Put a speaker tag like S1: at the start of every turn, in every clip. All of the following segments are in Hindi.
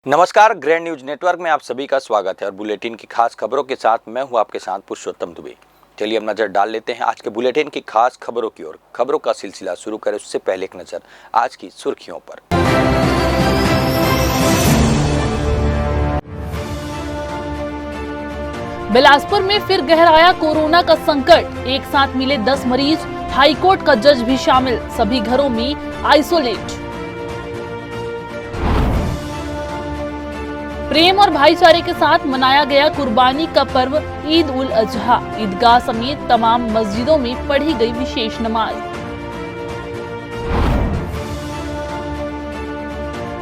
S1: नमस्कार, ग्रैंड न्यूज नेटवर्क में आप सभी का स्वागत है और बुलेटिन की खास खबरों के साथ मैं हूं आपके साथ पुरुषोत्तम दुबे। चलिए अब नजर डाल लेते हैं आज के बुलेटिन की खास खबरों की ओर। खबरों का सिलसिला शुरू करें उससे पहले एक नजर आज की सुर्खियों पर।
S2: बिलासपुर में फिर गहराया कोरोना का संकट, एक साथ मिले 10 मरीज, हाईकोर्ट का जज भी शामिल, सभी घरों में आइसोलेट। प्रेम और भाईचारे के साथ मनाया गया कुर्बानी का पर्व ईद उल अजहा। ईदगाह समेत तमाम मस्जिदों में पढ़ी गई विशेष नमाज।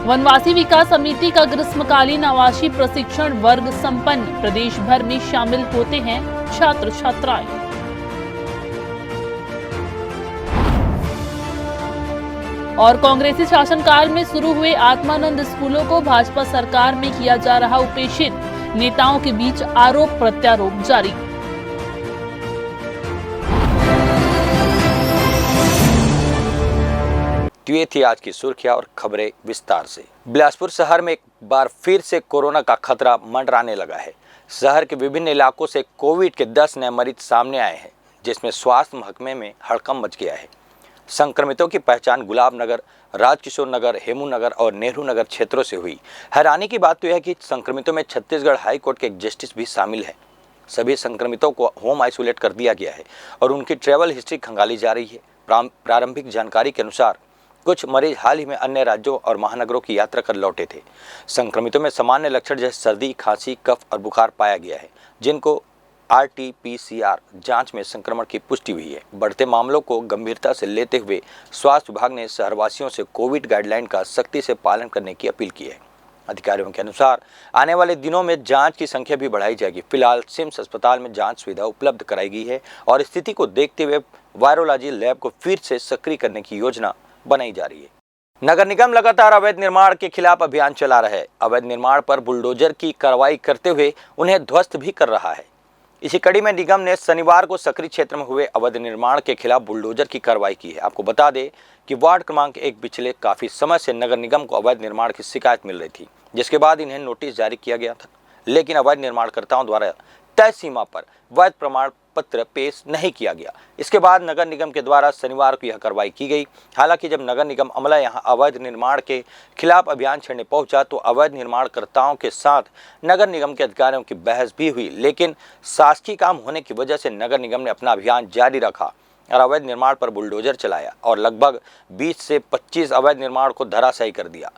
S2: वनवासी विकास समिति का ग्रीष्मकालीन आवासीय प्रशिक्षण वर्ग संपन्न, प्रदेश भर में शामिल होते हैं छात्र छात्राएं। और कांग्रेसी शासनकाल में शुरू हुए आत्मानंद स्कूलों को भाजपा सरकार में किया जा रहा उपेक्षित, नेताओं के बीच आरोप प्रत्यारोप जारी।
S1: तो ये थी आज की सुर्खियां और खबरें विस्तार से। बिलासपुर शहर में एक बार फिर से कोरोना का खतरा मंडराने लगा है। शहर के विभिन्न इलाकों से कोविड के 10 नए मरीज सामने आए हैं, जिसमें स्वास्थ्य महकमे में हड़कंप मच गया है। संक्रमितों की पहचान गुलाब नगर, राजकिशोर नगर, हेमू नगर और नेहरू नगर क्षेत्रों से हुई। हैरानी की बात तो यह है कि संक्रमितों में छत्तीसगढ़ हाईकोर्ट के एक जस्टिस भी शामिल है। सभी संक्रमितों को होम आइसोलेट कर दिया गया है और उनकी ट्रैवल हिस्ट्री खंगाली जा रही है। प्रारंभिक जानकारी के अनुसार कुछ मरीज हाल ही में अन्य राज्यों और महानगरों की यात्रा कर लौटे थे। संक्रमितों में सामान्य लक्षण जैसे सर्दी, खांसी, कफ और बुखार पाया गया है, जिनको RT-PCR जांच में संक्रमण की पुष्टि हुई है। बढ़ते मामलों को गंभीरता से लेते हुए स्वास्थ्य विभाग ने शहरवासियों से कोविड गाइडलाइन का सख्ती से पालन करने की अपील की है। अधिकारियों के अनुसार आने वाले दिनों में जांच की संख्या भी बढ़ाई जाएगी। फिलहाल सिम्स अस्पताल में जांच सुविधा उपलब्ध कराई गई है और स्थिति को देखते हुए वायरोलॉजी लैब को फिर से सक्रिय करने की योजना बनाई जा रही है। नगर निगम लगातार अवैध निर्माण के खिलाफ अभियान चला रहा है। अवैध निर्माण पर बुलडोजर की कार्रवाई करते हुए उन्हें ध्वस्त भी कर रहा है। इसी कड़ी में निगम ने शनिवार को सकरी क्षेत्र में हुए अवैध निर्माण के खिलाफ बुलडोजर की कार्रवाई की है। आपको बता दें कि वार्ड क्रमांक 1 पिछले काफी समय से नगर निगम को अवैध निर्माण की शिकायत मिल रही थी, जिसके बाद इन्हें नोटिस जारी किया गया था, लेकिन अवैध निर्माणकर्ताओं द्वारा तय सीमा पर वैध प्रमाण पत्र पेश नहीं किया गया। इसके बाद नगर निगम के द्वारा शनिवार को यह कार्रवाई की गई। हालांकि जब नगर निगम अमला यहां अवैध निर्माण के खिलाफ अभियान छेड़ने पहुंचा तो अवैध निर्माणकर्ताओं के साथ नगर निगम के अधिकारियों की बहस भी हुई, लेकिन शासकीय काम होने की वजह से नगर निगम ने अपना अभियान जारी रखा और अवैध निर्माण पर बुलडोजर चलाया और लगभग 20 से 25 अवैध निर्माण को धराशायी कर दिया।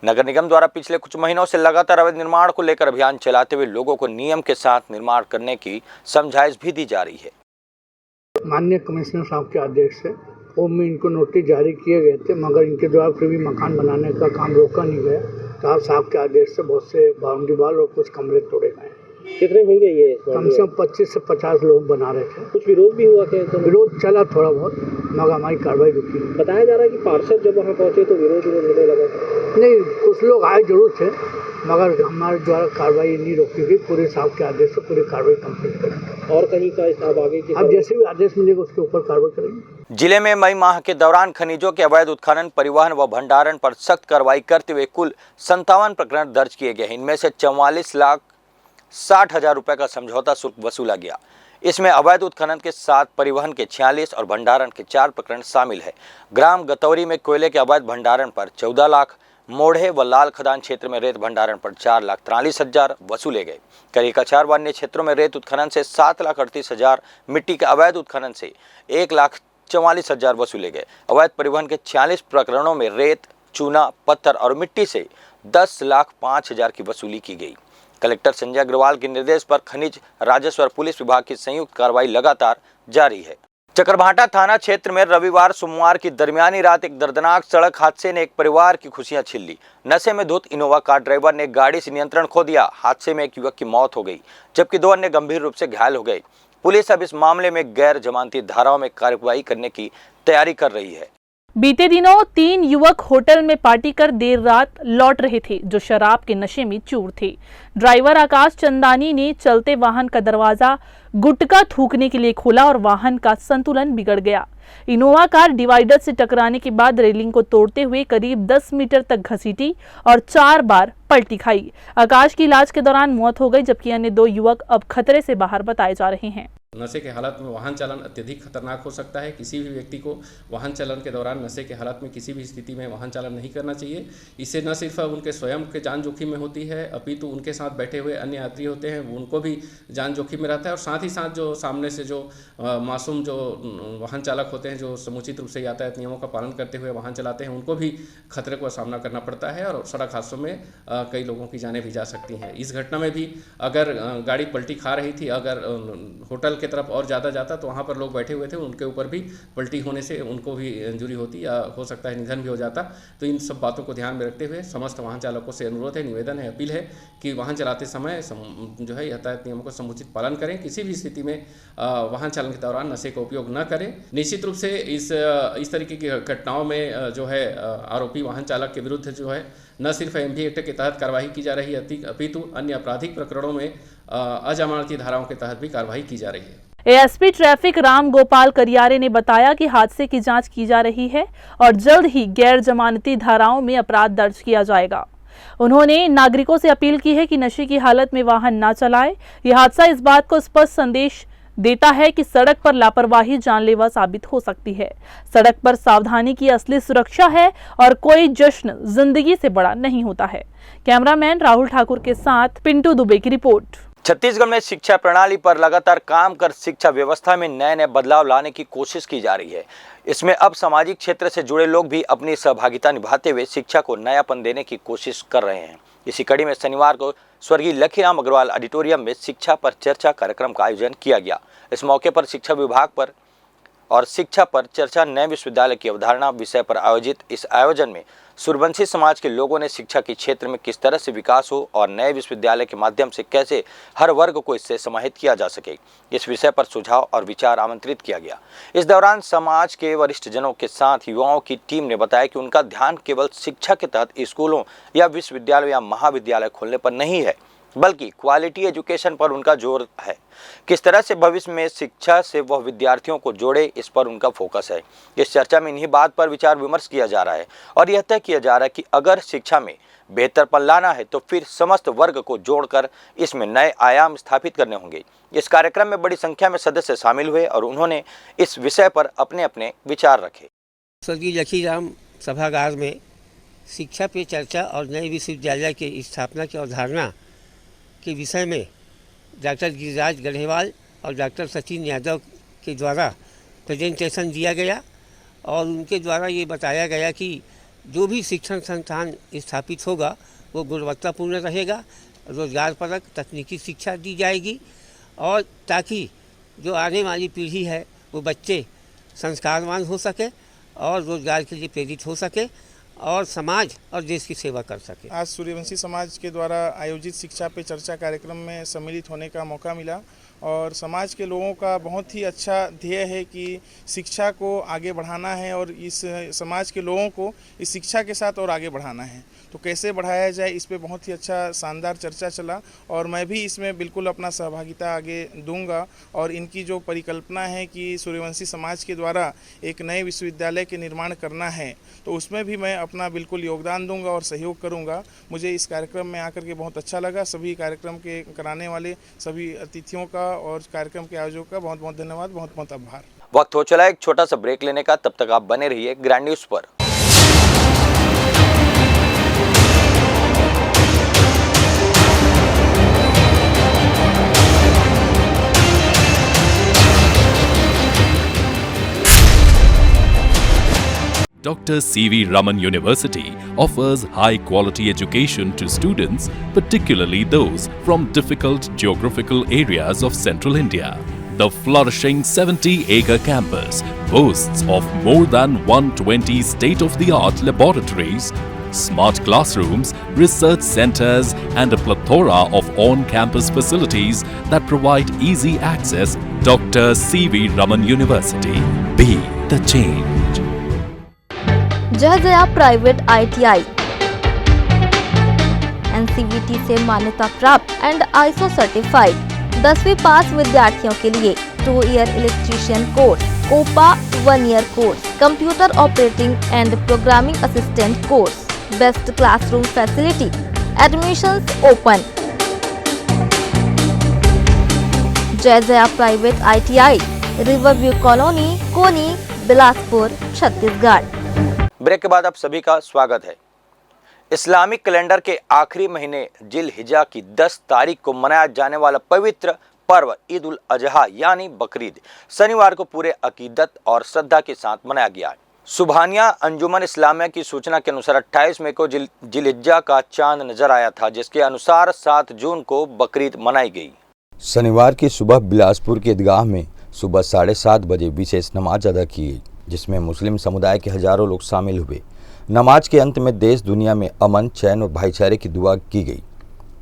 S1: नगर निगम द्वारा पिछले कुछ महीनों से लगातार अवैध निर्माण को लेकर अभियान चलाते हुए लोगों को नियम के साथ निर्माण करने की समझाइश भी दी जा रही है।
S3: माननीय कमिश्नर साहब के आदेश से होम में इनको नोटिस जारी किए गए थे, मगर इनके द्वारा फिर भी मकान बनाने का काम रोका नहीं गया। तो साहब के आदेश से बहुत से बाउंड्री वाल और कुछ कमरे तोड़े गए।
S4: कितने होंगे ये?
S3: कम से कम 25 से 50 लोग बना रहे थे।
S4: कुछ विरोध भी हुआ थे? तो
S3: विरोध चला थोड़ा बहुत, मगर हमारी कार्रवाई रुकी।
S4: बताया जा रहा है कि पार्षद जब वहाँ पहुँचे तो विरोध होने लगा।
S3: नहीं, कुछ लोग आए जरूर थे, मगर हमारे द्वारा कार्रवाई नहीं रोकी गई। पूरे साहब के आदेश से पूरी कार्रवाई कंप्लीट करेंगे और कहीं का हिसाब आगे की अब जैसे भी आदेश मिलेगा उसके ऊपर कार्रवाई करेंगे।
S1: जिले में मई माह के दौरान खनिजों के अवैध उत्खनन, परिवहन व भंडारण पर सख्त कार्रवाई करते हुए कुल 57 प्रकरण दर्ज किए गए। इनमें से 44,60,000 रुपए का समझौता शुल्क वसूला गया। इसमें अवैध उत्खनन के 7, परिवहन के 46 और भंडारण के 4 प्रकरण शामिल है। ग्राम गतौरी में कोयले के अवैध भंडारण पर 14 लाख, मोढ़े व लाल खदान क्षेत्र में रेत भंडारण पर 4,43,000 वसूले गए। करिकाचार व अन्य क्षेत्रों में रेत उत्खनन से 7,38,000, मिट्टी के अवैध उत्खनन से 1,44,000 वसूले गए। अवैध परिवहन के 46 प्रकरणों में रेत, चूना, पत्थर और मिट्टी से 10,05,000 की वसूली की गई। कलेक्टर संजय अग्रवाल के निर्देश पर खनिज, राजस्व और पुलिस विभाग की संयुक्त कार्रवाई लगातार जारी है। चकरभाटा थाना क्षेत्र में रविवार सोमवार की दरमियानी रात एक दर्दनाक सड़क हादसे ने एक परिवार की खुशियां छीन ली। नशे में धुत इनोवा कार ड्राइवर ने गाड़ी से नियंत्रण खो दिया। हादसे में एक युवक की मौत हो गई, जबकि 2 अन्य गंभीर रूप से घायल हो गए। पुलिस अब इस मामले में गैर जमानती धाराओं में कार्रवाई करने की तैयारी कर रही है।
S2: बीते दिनों 3 युवक होटल में पार्टी कर देर रात लौट रहे थे, जो शराब के नशे में चूर थे। ड्राइवर आकाश चंदानी ने चलते वाहन का दरवाजा गुटखा थूकने के लिए खोला और वाहन का संतुलन बिगड़ गया। इनोवा कार डिवाइडर से टकराने के बाद रेलिंग को तोड़ते हुए करीब 10 मीटर तक घसीटी और 4 बार पलटी खाई। आकाश की इलाज के दौरान मौत हो गई, जबकि अन्य 2 युवक अब खतरे से बाहर बताए जा रहे हैं।
S5: नशे के हालत में वाहन चालन अत्यधिक खतरनाक हो सकता है। किसी भी व्यक्ति को वाहन चालन के दौरान नशे के हालत में किसी भी स्थिति में वाहन चालन नहीं करना चाहिए। इससे न सिर्फ उनके स्वयं के जान जोखिम में होती है, अपितु उनके साथ बैठे हुए अन्य यात्री होते हैं उनको भी जान जोखिम में रहता है, और साथ ही साथ जो सामने से जो मासूम जो वाहन चालक होते हैं, जो समुचित रूप से यातायात नियमों का पालन करते हुए वाहन चलाते हैं, उनको भी खतरे का सामना करना पड़ता है और सड़क हादसों में कई लोगों की जानें भी जा सकती हैं। इस घटना में भी अगर गाड़ी पलटी खा रही थी, अगर होटल के तरफ और ज़्यादा जाता तो वहाँ पर लोग बैठे हुए थे, उनके ऊपर भी पलटी होने से उनको भी इंजरी होती या हो सकता है निधन भी हो जाता। तो इन सब बातों को ध्यान में रखते हुए समस्त वाहन चालकों से अनुरोध है, निवेदन है, अपील है कि वाहन चलाते समय जो है यातायात नियमों का समुचित पालन करें। किसी भी स्थिति में वाहन चालन के दौरान नशे का उपयोग न करें। निश्चित रूप से इस तरीके की घटनाओं में जो है आरोपी वाहन चालक के विरुद्ध जो है न सिर्फ एमवी एक्ट के तहत कार्रवाई की जा रही है, अपितु अन्य आपराधिक प्रकरणों में अजमानती धाराओं के तहत भी कार्रवाई की जा रही है।
S2: एएसपी ट्रैफिक राम गोपाल करियारे ने बताया कि हादसे की जांच की जा रही है और जल्द ही गैर जमानती धाराओं में अपराध दर्ज किया जाएगा। उन्होंने नागरिकों से अपील की है कि नशे की हालत में वाहन न चलाएं। यह हादसा इस बात को स्पष्ट संदेश देता है कि सड़क पर लापरवाही जानलेवा साबित हो सकती है। सड़क पर सावधानी की असली सुरक्षा है और कोई जश्न जिंदगी से बड़ा नहीं होता है। कैमरामैन राहुल ठाकुर के साथ पिंटू दुबे की रिपोर्ट।
S1: छत्तीसगढ़ में शिक्षा प्रणाली पर लगातार काम कर शिक्षा व्यवस्था में नए नए बदलाव लाने की कोशिश की जा रही है। इसमें अब सामाजिक क्षेत्र से जुड़े लोग भी अपनी सहभागिता निभाते हुए शिक्षा को नयापन देने की कोशिश कर रहे हैं। इसी कड़ी में शनिवार को स्वर्गीय लखीराम अग्रवाल ऑडिटोरियम में शिक्षा पर चर्चा कार्यक्रम का आयोजन किया गया। इस मौके पर शिक्षा विभाग पर और शिक्षा पर चर्चा नए विश्वविद्यालय की अवधारणा विषय पर आयोजित इस आयोजन में सूर्यवंशी समाज के लोगों ने शिक्षा के क्षेत्र में किस तरह से विकास हो और नए विश्वविद्यालय के माध्यम से कैसे हर वर्ग को इससे समाहित किया जा सके, इस विषय पर सुझाव और विचार आमंत्रित किया गया। इस दौरान समाज के वरिष्ठ जनों के साथ युवाओं की टीम ने बताया कि उनका ध्यान केवल शिक्षा के तहत स्कूलों या विश्वविद्यालय या महाविद्यालय खोलने पर नहीं है, बल्कि क्वालिटी एजुकेशन पर उनका जोर है। किस तरह से भविष्य में शिक्षा से वह विद्यार्थियों को जोड़े, इस पर उनका फोकस है। इस चर्चा में इन्हीं बात पर विचार विमर्श किया जा रहा है और यह तय किया जा रहा है कि अगर शिक्षा में बेहतरपन लाना है तो फिर समस्त वर्ग को जोड़कर इसमें नए आयाम स्थापित करने होंगे। इस कार्यक्रम में बड़ी संख्या में सदस्य शामिल हुए और उन्होंने इस विषय पर अपने अपने विचार रखे।
S6: स्वर्गीय लखीराम सभागार में शिक्षा पे चर्चा और नए विश्वविद्यालय की स्थापना की अवधारणा के विषय में डॉक्टर गिरिराज गढ़ेवाल और डॉक्टर सचिन यादव के द्वारा प्रेजेंटेशन दिया गया और उनके द्वारा ये बताया गया कि जो भी शिक्षण संस्थान स्थापित होगा वो गुणवत्तापूर्ण रहेगा, रोजगारपरक तकनीकी शिक्षा दी जाएगी और ताकि जो आने वाली पीढ़ी है वो बच्चे संस्कारवान हो सके और रोजगार के लिए प्रेरित हो सके और समाज और देश की सेवा कर सके।
S7: आज सूर्यवंशी समाज के द्वारा आयोजित शिक्षा पे चर्चा कार्यक्रम में सम्मिलित होने का मौका मिला और समाज के लोगों का बहुत ही अच्छा ध्येय है कि शिक्षा को आगे बढ़ाना है और इस समाज के लोगों को इस शिक्षा के साथ और आगे बढ़ाना है। तो कैसे बढ़ाया जाए, इस पे बहुत ही अच्छा शानदार चर्चा चला और मैं भी इसमें बिल्कुल अपना सहभागिता आगे दूंगा और इनकी जो परिकल्पना है कि सूर्यवंशी समाज के द्वारा एक नए विश्वविद्यालय के निर्माण करना है तो उसमें भी मैं अपना बिल्कुल योगदान दूंगा और सहयोग करूंगा। मुझे इस कार्यक्रम में आकर के बहुत अच्छा लगा। सभी कार्यक्रम के कराने वाले सभी अतिथियों का और कार्यक्रम के आयोजकों का बहुत बहुत धन्यवाद, बहुत बहुत आभार।
S1: वक्त हो चला एक छोटा सा ब्रेक लेने का, तब तक आप बने रहिए ग्रैंड न्यूज पर।
S8: Dr. C.V. Raman University offers high-quality education to students, particularly those from difficult geographical areas of central India. The flourishing 70-acre campus boasts of more than 120 state-of-the-art laboratories, smart classrooms, research centers, and a plethora of on-campus facilities that provide easy access. Dr. C.V. Raman University. Be the change.
S9: Jaijaya private ITI NCVT से मान्यता प्राप्त एंड ISO सर्टिफाइड 10वीं पास विद्यार्थियों के लिए 2 year electrician course, COPA 1 year course, computer operating and programming assistant course, best classroom facility, admissions open. Jai Jaya private ITI, riverview colony, Koni, Bilaspur, Chhattisgarh.
S1: Break के बाद आप सभी का स्वागत है। इस्लामिक कैलेंडर के आखिरी महीने जिल हिजा की 10 तारीख को मनाया जाने वाला पवित्र पर्व ईद उल अजहा यानी बकरीद शनिवार को पूरे अकीदत और श्रद्धा के साथ मनाया गया है। सुबहानिया अंजुमन इस्लामिया की सूचना के अनुसार 28 मई को जिलहिज्जा का चांद नजर आया था, जिसके अनुसार 7 जून को बकरीद मनाई गई। शनिवार की सुबह बिलासपुर की ईदगाह में सुबह 7:30 बजे विशेष नमाज अदा की गई, जिसमें मुस्लिम समुदाय के हजारों लोग शामिल हुए। नमाज के अंत में देश दुनिया में अमन, चैन और भाईचारे की दुआ की गई।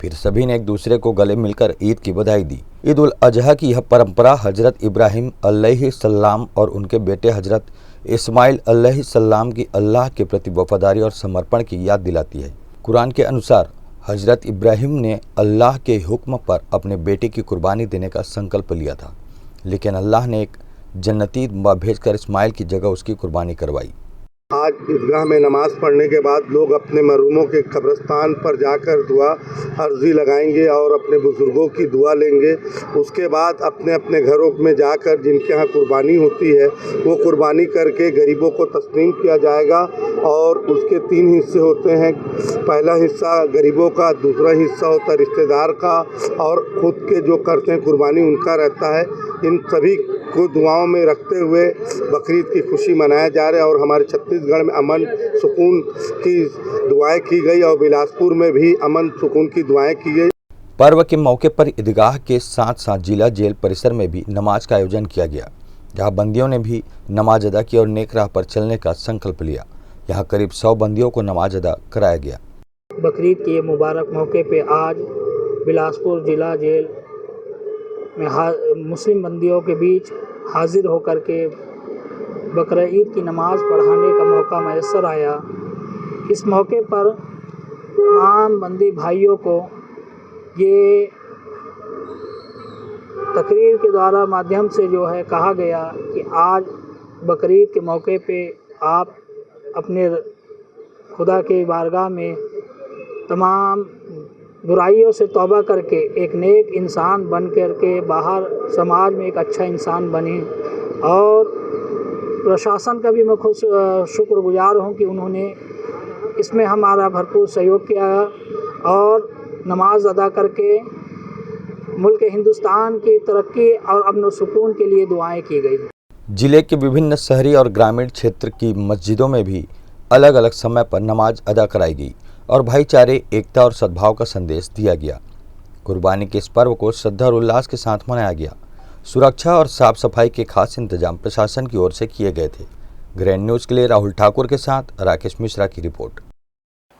S1: फिर सभी ने एक दूसरे को गले मिलकर ईद की बधाई दी। ईद उल अजहा की यह परंपरा हजरत इब्राहिम अलैहिस्सलाम और उनके बेटे हजरत इस्माइल अलैहिस्सलाम की अल्लाह के प्रति वफादारी और समर्पण की याद दिलाती है। कुरान के अनुसार हजरत इब्राहिम ने अल्लाह के हुक्म पर अपने बेटे की कुर्बानी देने का संकल्प लिया था, लेकिन अल्लाह ने एक जन्नती भेजकर इस्माइल की जगह उसकी कुर्बानी करवाई।
S10: आज ईदगाह में नमाज पढ़ने के बाद लोग अपने मरहूमों के कब्रिस्तान पर जाकर दुआ अर्जी लगाएंगे और अपने बुजुर्गों की दुआ लेंगे। उसके बाद अपने अपने घरों में जाकर जिनके यहाँ कुर्बानी होती है वो कुर्बानी करके गरीबों को तस्लीम किया जाएगा और उसके 3 हिस्से होते हैं। पहला हिस्सा गरीबों का, दूसरा हिस्सा होता है रिश्तेदार का और खुद के जो करते हैं कुर्बानी उनका रहता है। इन सभी को दुआओं में रखते हुए बकरीद की खुशी मनाया जा रहा है और हमारे छत्तीसगढ़ में अमन सुकून की दुआएं की गई और बिलासपुर में भी अमन सुकून की दुआएं की गई।
S1: पर्व के मौके पर ईदगाह के साथ साथ जिला जेल परिसर में भी नमाज का आयोजन किया गया, जहां बंदियों ने भी नमाज अदा की और नेक राह पर चलने का संकल्प लिया। यहां करीब 100 बंदियों को नमाज अदा कराया गया।
S3: बकरीद के मुबारक मौके पे आज बिलासपुर जिला जेल में मुस्लिम बंदियों के बीच हाजिर होकर के बकरा ईद की नमाज़ पढ़ाने का मौका मैसर आया। इस मौके पर तमाम बंदी भाइयों को ये तकरीर के द्वारा माध्यम से जो है कहा गया कि आज बकरीद के मौके पे आप अपने खुदा के बारगाह में तमाम बुराइयों से तौबा करके एक नेक इंसान बन करके बाहर समाज में एक अच्छा इंसान बने। और प्रशासन का भी मैं खुद शुक्रगुजार हूँ कि उन्होंने इसमें हमारा भरपूर सहयोग किया और नमाज अदा करके मुल्क हिंदुस्तान की तरक्की और अमन सुकून के लिए दुआएं की गई।
S1: जिले के विभिन्न शहरी और ग्रामीण क्षेत्र की मस्जिदों में भी अलग अलग समय पर नमाज अदा कराई गई और भाईचारे, एकता और सद्भाव का संदेश दिया गया। कुर्बानी के इस पर्व को श्रद्धा और उल्लास के साथ मनाया गया। सुरक्षा और साफ सफाई के खास इंतजाम प्रशासन की ओर से किए गए थे। ग्रैंड न्यूज के लिए राहुल ठाकुर के साथ राकेश मिश्रा की report.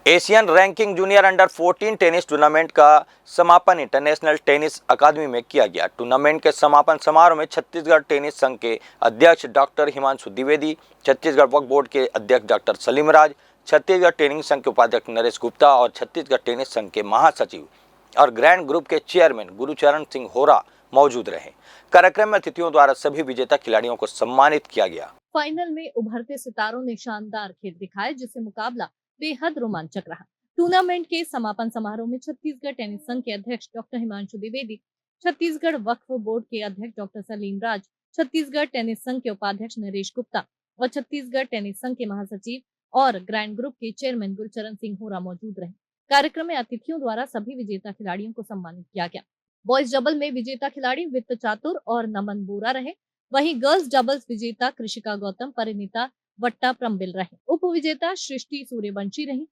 S1: Asian ranking junior under 14 tennis tournament का समापन इंटरनेशनल टेनिस अकादमी में किया गया। टूर्नामेंट के समापन समारोह में छत्तीसगढ़ टेनिस संघ के अध्यक्ष डॉक्टर हिमांशु द्विवेदी, छत्तीसगढ़ वक्फ बोर्ड के अध्यक्ष डॉक्टर सलीम राज, छत्तीसगढ़ टेनिस संघ के उपाध्यक्ष नरेश गुप्ता और छत्तीसगढ़ टेनिस संघ के महासचिव और ग्रैंड ग्रुप के चेयरमैन गुरुचरण सिंह होरा मौजूद रहे। कार्यक्रम में अतिथियों द्वारा सभी विजेता खिलाड़ियों को सम्मानित किया गया।
S11: फाइनल में उभरते सितारों ने शानदार खेल दिखाया, जिससे मुकाबला बेहद रोमांचक रहा। टूर्नामेंट के समापन समारोह में छत्तीसगढ़ टेनिस संघ के अध्यक्ष डॉक्टर हिमांशु द्विवेदी, छत्तीसगढ़ वक्फ बोर्ड के अध्यक्ष डॉक्टर सलीम राज, छत्तीसगढ़ टेनिस संघ के उपाध्यक्ष नरेश गुप्ता और छत्तीसगढ़ टेनिस संघ के महासचिव और ग्रैंड ग्रुप के चेयरमैन गुरुचरण सिंह होरा मौजूद रहे। कार्यक्रम में अतिथियों द्वारा सभी विजेता खिलाड़ियों को सम्मानित किया गया। बॉयज डबल में विजेता खिलाड़ी वित्त चातुर और नमन बोरा रहे। वहीं गर्ल्स डबल्स विजेता कृषिका गौतम, परिणीता वट्टा प्रम्बिल रहे। उप विजेता सृष्टि सूर्यवंशी रही।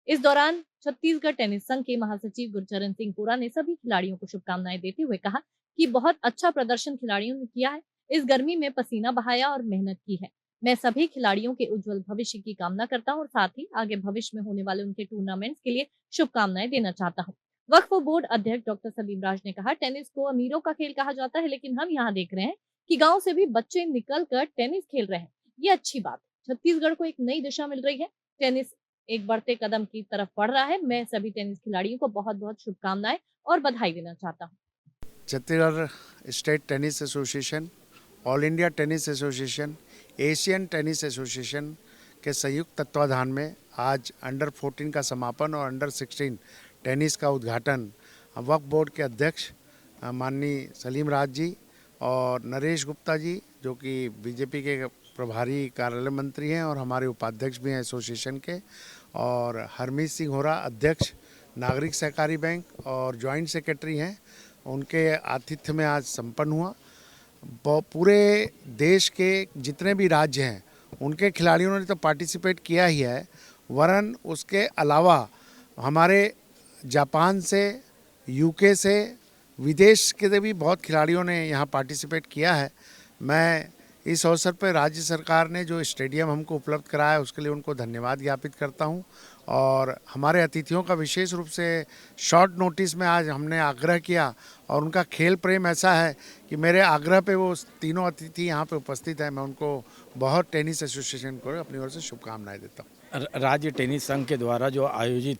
S11: इस दौरान छत्तीसगढ़ टेनिस संघ के महासचिव गुरुचरण सिंह होरा ने सभी खिलाड़ियों को शुभकामनाएं देते हुए कहा कि बहुत अच्छा प्रदर्शन खिलाड़ियों ने किया है। इस गर्मी में पसीना बहाया और मेहनत की है। मैं सभी खिलाड़ियों के उज्जवल भविष्य की कामना करता हूं और साथ ही आगे भविष्य में होने वाले उनके टूर्नामेंट्स के लिए शुभकामनाएं देना चाहता हूं। वक्फ बोर्ड अध्यक्ष डॉक्टर सलीम राज ने कहा, टेनिस को अमीरों का खेल कहा जाता है, लेकिन हम यहाँ देख रहे हैं कि गांव से भी बच्चे निकल कर टेनिस खेल रहे हैं। ये अच्छी बात है। छत्तीसगढ़ को एक नई दिशा मिल रही है। टेनिस एक बढ़ते कदम की तरफ बढ़ रहा है। मैं सभी टेनिस खिलाड़ियों को बहुत बहुत शुभकामनाएं और बधाई देना चाहता हूँ।
S12: Chhattisgarh state tennis association, all India tennis association, Asian tennis association के संयुक्त तत्वाधान में आज अंडर 14 का समापन और अंडर 16 टेनिस का उद्घाटन वक्फ बोर्ड के अध्यक्ष माननीय सलीम राज जी और नरेश गुप्ता जी, जो कि बीजेपी के प्रभारी कार्यालय मंत्री हैं और हमारे उपाध्यक्ष भी हैं एसोसिएशन के, और हरमीत सिंह होरा अध्यक्ष नागरिक सहकारी बैंक और जॉइंट सेक्रेटरी हैं, उनके आतिथ्य में आज संपन्न हुआ। पूरे देश के जितने भी राज्य हैं उनके खिलाड़ियों ने तो पार्टिसिपेट किया ही है, वरन उसके अलावा हमारे जापान से, यूके से, विदेश के भी बहुत खिलाड़ियों ने यहाँ पार्टिसिपेट किया है। मैं इस अवसर पर राज्य सरकार ने जो स्टेडियम हमको उपलब्ध कराया उसके लिए उनको धन्यवाद ज्ञापित करता हूँ। और हमारे अतिथियों का विशेष रूप से शॉर्ट नोटिस में आज हमने आग्रह किया और उनका खेल प्रेम ऐसा है कि मेरे आग्रह पे वो तीनों अतिथि यहाँ पे उपस्थित हैं। मैं उनको बहुत टेनिस एसोसिएशन को अपनी ओर से शुभकामनाएं देता हूँ।
S13: राज्य टेनिस संघ के द्वारा जो आयोजित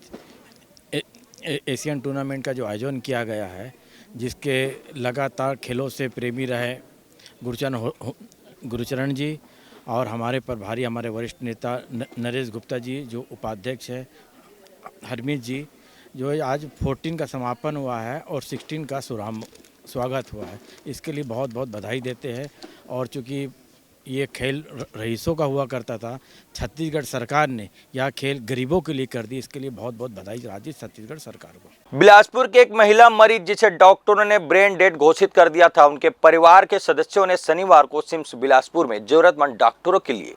S13: एशियन टूर्नामेंट का जो आयोजन किया गया है, जिसके लगातार खेलों से प्रेमी रहे गुरुचरण जी और हमारे प्रभारी, हमारे वरिष्ठ नेता नरेश गुप्ता जी जो उपाध्यक्ष है, हरमीत जी, जो आज 14 का समापन हुआ है और 16 का स्वागत हुआ है, इसके लिए बहुत बहुत बधाई देते हैं। और चूँकि ये खेल रईसों का हुआ करता था, छत्तीसगढ़ सरकार ने यह खेल गरीबों के लिए कर दी, इसके लिए बहुत बहुत बधाई राज्य छत्तीसगढ़ सरकार को।
S1: बिलासपुर के एक महिला मरीज जिसे डॉक्टरों ने ब्रेन डेड घोषित कर दिया था, उनके परिवार के सदस्यों ने शनिवार को सिम्स बिलासपुर में जरूरतमंद डॉक्टरों के लिए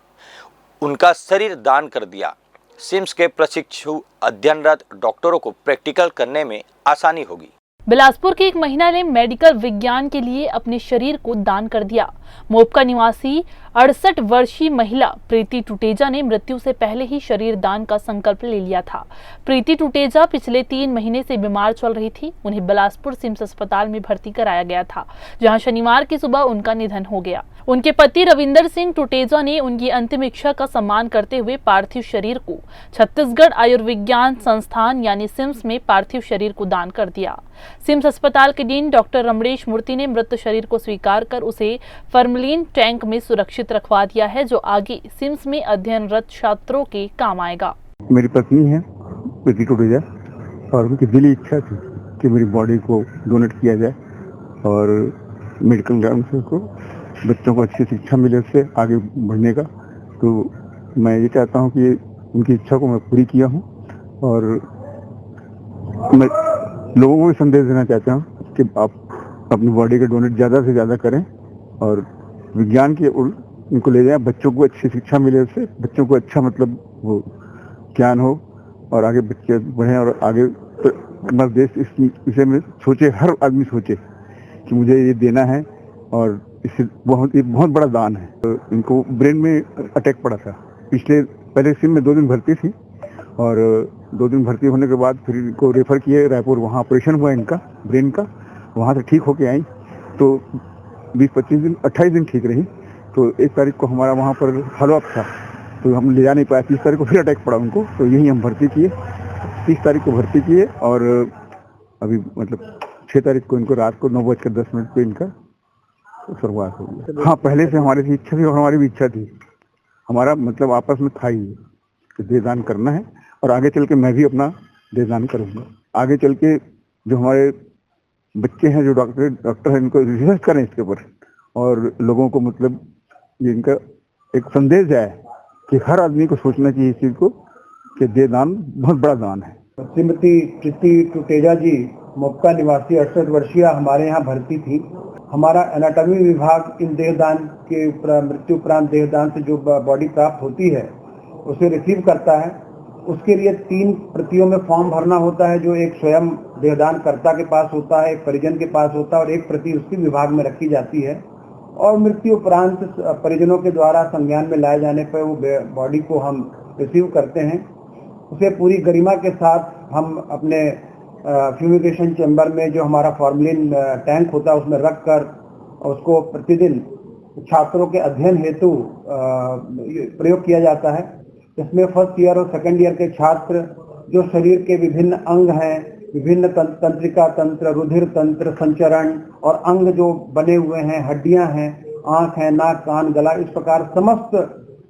S1: उनका शरीर दान कर दिया। सिम्स के प्रशिक्षु अध्ययनरत डॉक्टरों को प्रैक्टिकल करने में आसानी होगी।
S2: बिलासपुर की एक महिला ने मेडिकल विज्ञान के लिए अपने शरीर को दान कर दिया। मोपका निवासी 68 वर्षीय महिला प्रीति टुटेजा ने मृत्यु से पहले ही शरीर दान का संकल्प ले लिया था। प्रीति टुटेजा पिछले 3 महीने से बीमार चल रही थी। उन्हें बिलासपुर सिम्स अस्पताल में भर्ती कराया गया था, जहां शनिवार की सुबह उनका निधन हो गया। उनके पति रविंदर सिंह टुटेजा ने उनकी अंतिम इच्छा का सम्मान करते हुए पार्थिव शरीर को छत्तीसगढ़ आयुर्विज्ञान संस्थान यानी सिम्स में पार्थिव शरीर को दान कर दिया। सिम्स अस्पताल के डीन डॉक्टर रमणेश मूर्ति ने मृत शरीर को स्वीकार कर उसे फॉर्मलिन टैंक में सुरक्षित रखवा दिया है, जो आगे सिम्स में अध्ययनरत छात्रों के काम आएगा।
S14: मेरी पत्नी है प्रीति टुटेजा और उनकी दिली इच्छा थी कि मेरी बॉडी को डोनेट किया जाए और मेडिकल ग्राउंड से उसको बच्चों को अच्छी शिक्षा मिले, उससे आगे बढ़ने का। तो मैं ये चाहता हूँ कि उनकी इच्छा को मैं पूरी किया हूँ और मैं लोगों को भी संदेश देना चाहता हूँ कि आप अपनी बॉडी के डोनेट ज़्यादा से ज़्यादा करें और विज्ञान की ओर उनको ले जाएं, बच्चों को अच्छी शिक्षा मिले, उससे बच्चों को अच्छा मतलब वो ज्ञान हो और आगे बच्चे बढ़ें और आगे हमारा देश इस विषय में सोचे, हर आदमी सोचे कि मुझे ये देना है और इससे बहुत बड़ा दान है। तो इनको ब्रेन में अटैक पड़ा था, पहले सिम में 2 दिन भर्ती थी और 2 दिन भर्ती होने के बाद फिर इनको रेफर किए रायपुर, वहाँ ऑपरेशन हुआ इनका ब्रेन का, वहाँ से ठीक होके आई तो 20-25 दिन 28 दिन ठीक रही। तो 1 तारीख को हमारा वहाँ पर फॉलोअप था तो हम ले जा नहीं पाए। 30 तारीख को फिर अटैक पड़ा उनको, तो यही हम भर्ती किए, 30 तारीख को भर्ती किए और अभी मतलब 6 तारीख को इनको रात को 9:10 पे इनका शुरुआत हो गई। हाँ, पहले से हमारी भी इच्छा थी और हमारी भी इच्छा थी, हमारा मतलब आपस में था ही कि देहदान करना है और आगे चल के मैं भी अपना देहदान करूँगा। आगे चल के जो हमारे बच्चे हैं, जो डॉक्टर हैं, इनको रिसर्च करें इसके ऊपर और लोगों को मतलब ये इनका एक संदेश है कि हर आदमी को सोचना चाहिए इस चीज़ को कि देहदान बहुत बड़ा दान है।
S15: श्रीमती प्रीति टुटेजा जी मोपका निवासी 68 वर्षीय हमारे यहाँ भर्ती थी। हमारा एनाटॉमी विभाग इन देहदान के मृत्यु उपरांत देहदान से जो बॉडी प्राप्त होती है उसे रिसीव करता है। उसके लिए 3 प्रतियों में फॉर्म भरना होता है, जो एक स्वयं देहदान कर्ता के पास होता है, एक परिजन के पास होता है और एक प्रति उसकी विभाग में रखी जाती है। और मृत्यु उपरांत परिजनों के द्वारा संज्ञान में लाए जाने पर वो बॉडी को हम रिसीव करते हैं। उसे पूरी गरिमा के साथ हम अपने फ्यूमिगेशन चैम्बर में जो हमारा फॉर्मलिन टैंक होता है उसमें रख कर उसको प्रतिदिन छात्रों के अध्ययन हेतु प्रयोग किया जाता है। इसमें फर्स्ट ईयर और सेकेंड ईयर के छात्र जो शरीर के विभिन्न अंग हैं विभिन्न तंत्रिका तंत्र, रुधिर तंत्र, संचरण और अंग जो बने हुए हैं, हड्डियां हैं, आँख है, नाक, कान, गला, इस प्रकार समस्त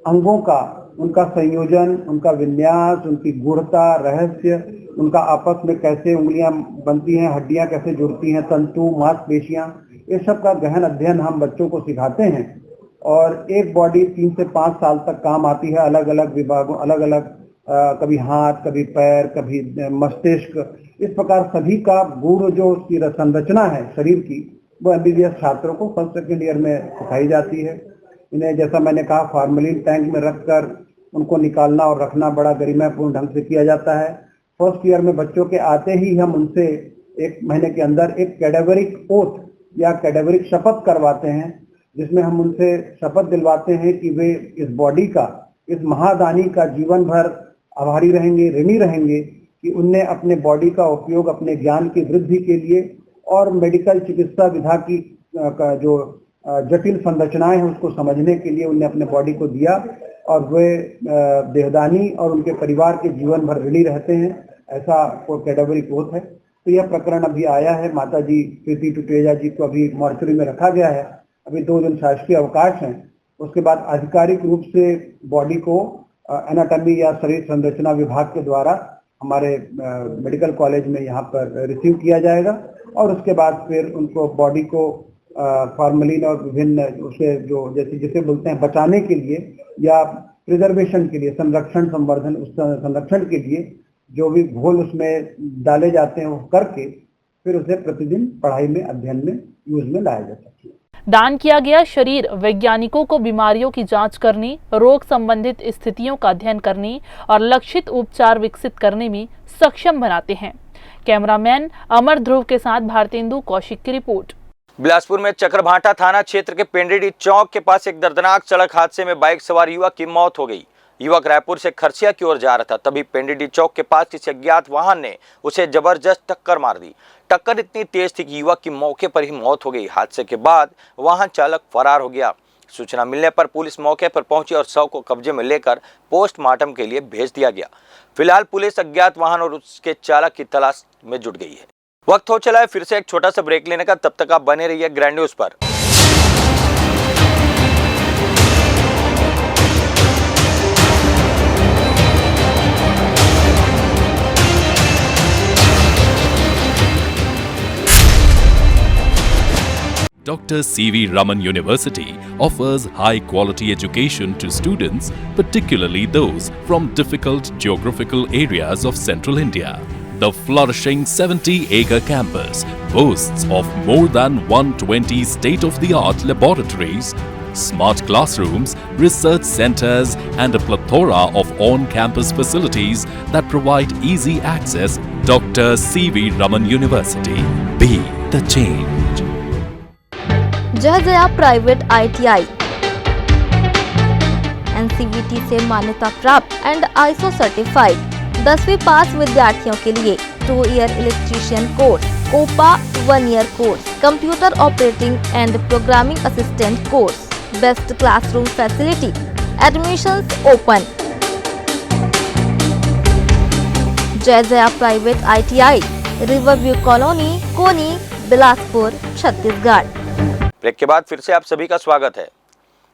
S15: अंगों का, उनका संयोजन, उनका विन्यास, उनकी गूढ़ता, रहस्य, उनका आपस में कैसे उंगलियां बनती हैं, हड्डियां कैसे जुड़ती हैं, तंतु, मांसपेशियां, इस सब का गहन अध्ययन हम बच्चों को सिखाते हैं। और एक बॉडी 3 से 5 साल तक काम आती है, अलग अलग विभागों, अलग अलग कभी हाथ, कभी पैर, कभी मस्तिष्क, इस प्रकार सभी का गूढ़ जो उसकी संरचना है शरीर की, वो एमबीबीएस छात्रों को फर्स्ट सेकेंड ईयर में सिखाई जाती है। इन्हें जैसा मैंने कहा फॉर्मेलिन टैंक में रखकर उनको निकालना और रखना बड़ा गरिमापूर्ण ढंग से किया जाता है। फर्स्ट ईयर में बच्चों के आते ही हम उनसे 1 महीने के अंदर एक कैडेवरिक ओथ या कैडेवरिक शपथ करवाते हैं, जिसमें हम उनसे शपथ दिलवाते हैं कि वे इस बॉडी का, इस महादानी का जीवन भर आभारी रहेंगे, ऋणी रहेंगे कि उनने अपने बॉडी का उपयोग अपने ज्ञान की वृद्धि के लिए और मेडिकल चिकित्सा विधा की जो जटिल संरचनाएं हैं उसको समझने के लिए उनने अपने बॉडी को दिया, और वे देहदानी और उनके परिवार के जीवन भर ऋणी रहते हैं, ऐसा वो कैडेवरिक ओथ है। तो यह प्रकरण अभी आया है, माता जी प्रीति टुटेजा जी को अभी मॉर्चरी में रखा गया है, अभी 2 दिन शासकीय अवकाश हैं। उसके बाद आधिकारिक रूप से बॉडी को एनाटॉमी या शरीर संरचना विभाग के द्वारा हमारे मेडिकल कॉलेज में यहाँ पर रिसीव किया जाएगा, और उसके बाद फिर उनको बॉडी को फॉर्मेलिन और विभिन्न उसे जो जैसे जिसे बोलते हैं बचाने के लिए या प्रिजर्वेशन के लिए, संरक्षण संवर्धन, उस संरक्षण के लिए जो भी घोल उसमें डाले जाते हैं वो करके फिर उसे प्रतिदिन पढ़ाई में, अध्ययन में, यूज में लाया जा सकता है।
S2: दान किया गया शरीर वैज्ञानिकों को बीमारियों की जांच करने, रोग संबंधित स्थितियों का अध्ययन करने और लक्षित उपचार विकसित करने में सक्षम बनाते हैं। कैमरामैन अमर ध्रुव के साथ भारतेंदु कौशिक की रिपोर्ट।
S1: बिलासपुर में चक्रभाटा थाना क्षेत्र के पेंड्रेडी चौक के पास एक दर्दनाक सड़क हादसे में बाइक सवार युवक की मौत हो गई। युवक रायपुर से खरसिया की ओर जा रहा था, तभी पेंड्रेडी चौक के पास किसी अज्ञात वाहन ने उसे जबरदस्त टक्कर मार दी। टक्कर इतनी तेज थी कि युवक की मौके पर ही मौत हो गई। हादसे के बाद वाहन चालक फरार हो गया। सूचना मिलने पर पुलिस मौके पर पहुंची और शव को कब्जे में लेकर पोस्टमार्टम के लिए भेज दिया गया। फिलहाल पुलिस अज्ञात वाहन और उसके चालक की तलाश में जुट गई है। वक्त हो चला है फिर से एक छोटा सा ब्रेक लेने का, तब तक आप बने रहिए ग्रैंड न्यूज पर।
S8: Dr. C.V. Raman University offers high-quality education to students, particularly those from difficult geographical areas of Central India. The flourishing 70-acre campus boasts of more than 120 state-of-the-art laboratories, smart classrooms, research centers, and a plethora of on-campus facilities that provide easy access. Dr. C.V. Raman University. Be the change.
S9: जय जया प्राइवेट ITI NCVT से मान्यता प्राप्त एंड ISO सर्टिफाइड 10वीं पास विद्यार्थियों के लिए 2 year electrician course, COPA 1 year course, computer operating and programming assistant course, best classroom facility, admissions open. Jai Jaya private ITI, riverview colony, Koni, Bilaspur, Chhattisgarh.
S1: Break के बाद फिर से आप सभी का स्वागत है।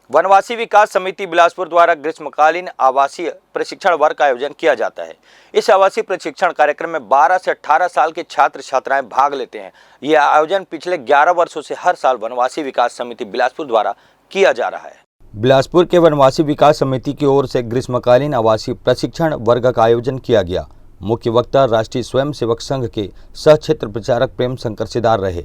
S1: वनवासी विकास समिति बिलासपुर द्वारा ग्रीष्मकालीन आवासीय प्रशिक्षण वर्ग का आयोजन किया जाता है। इस आवासीय प्रशिक्षण कार्यक्रम में 12 से 18 साल के छात्र छात्राएं भाग लेते हैं। यह आयोजन पिछले 11 वर्षों से हर साल वनवासी विकास समिति बिलासपुर द्वारा किया जा रहा है। बिलासपुर के वनवासी विकास समिति की ओर से ग्रीष्मकालीन आवासीय प्रशिक्षण वर्ग का आयोजन किया गया। मुख्य वक्ता राष्ट्रीय स्वयंसेवक संघ के सह क्षेत्र प्रचारक प्रेम शंकर सिदार रहे,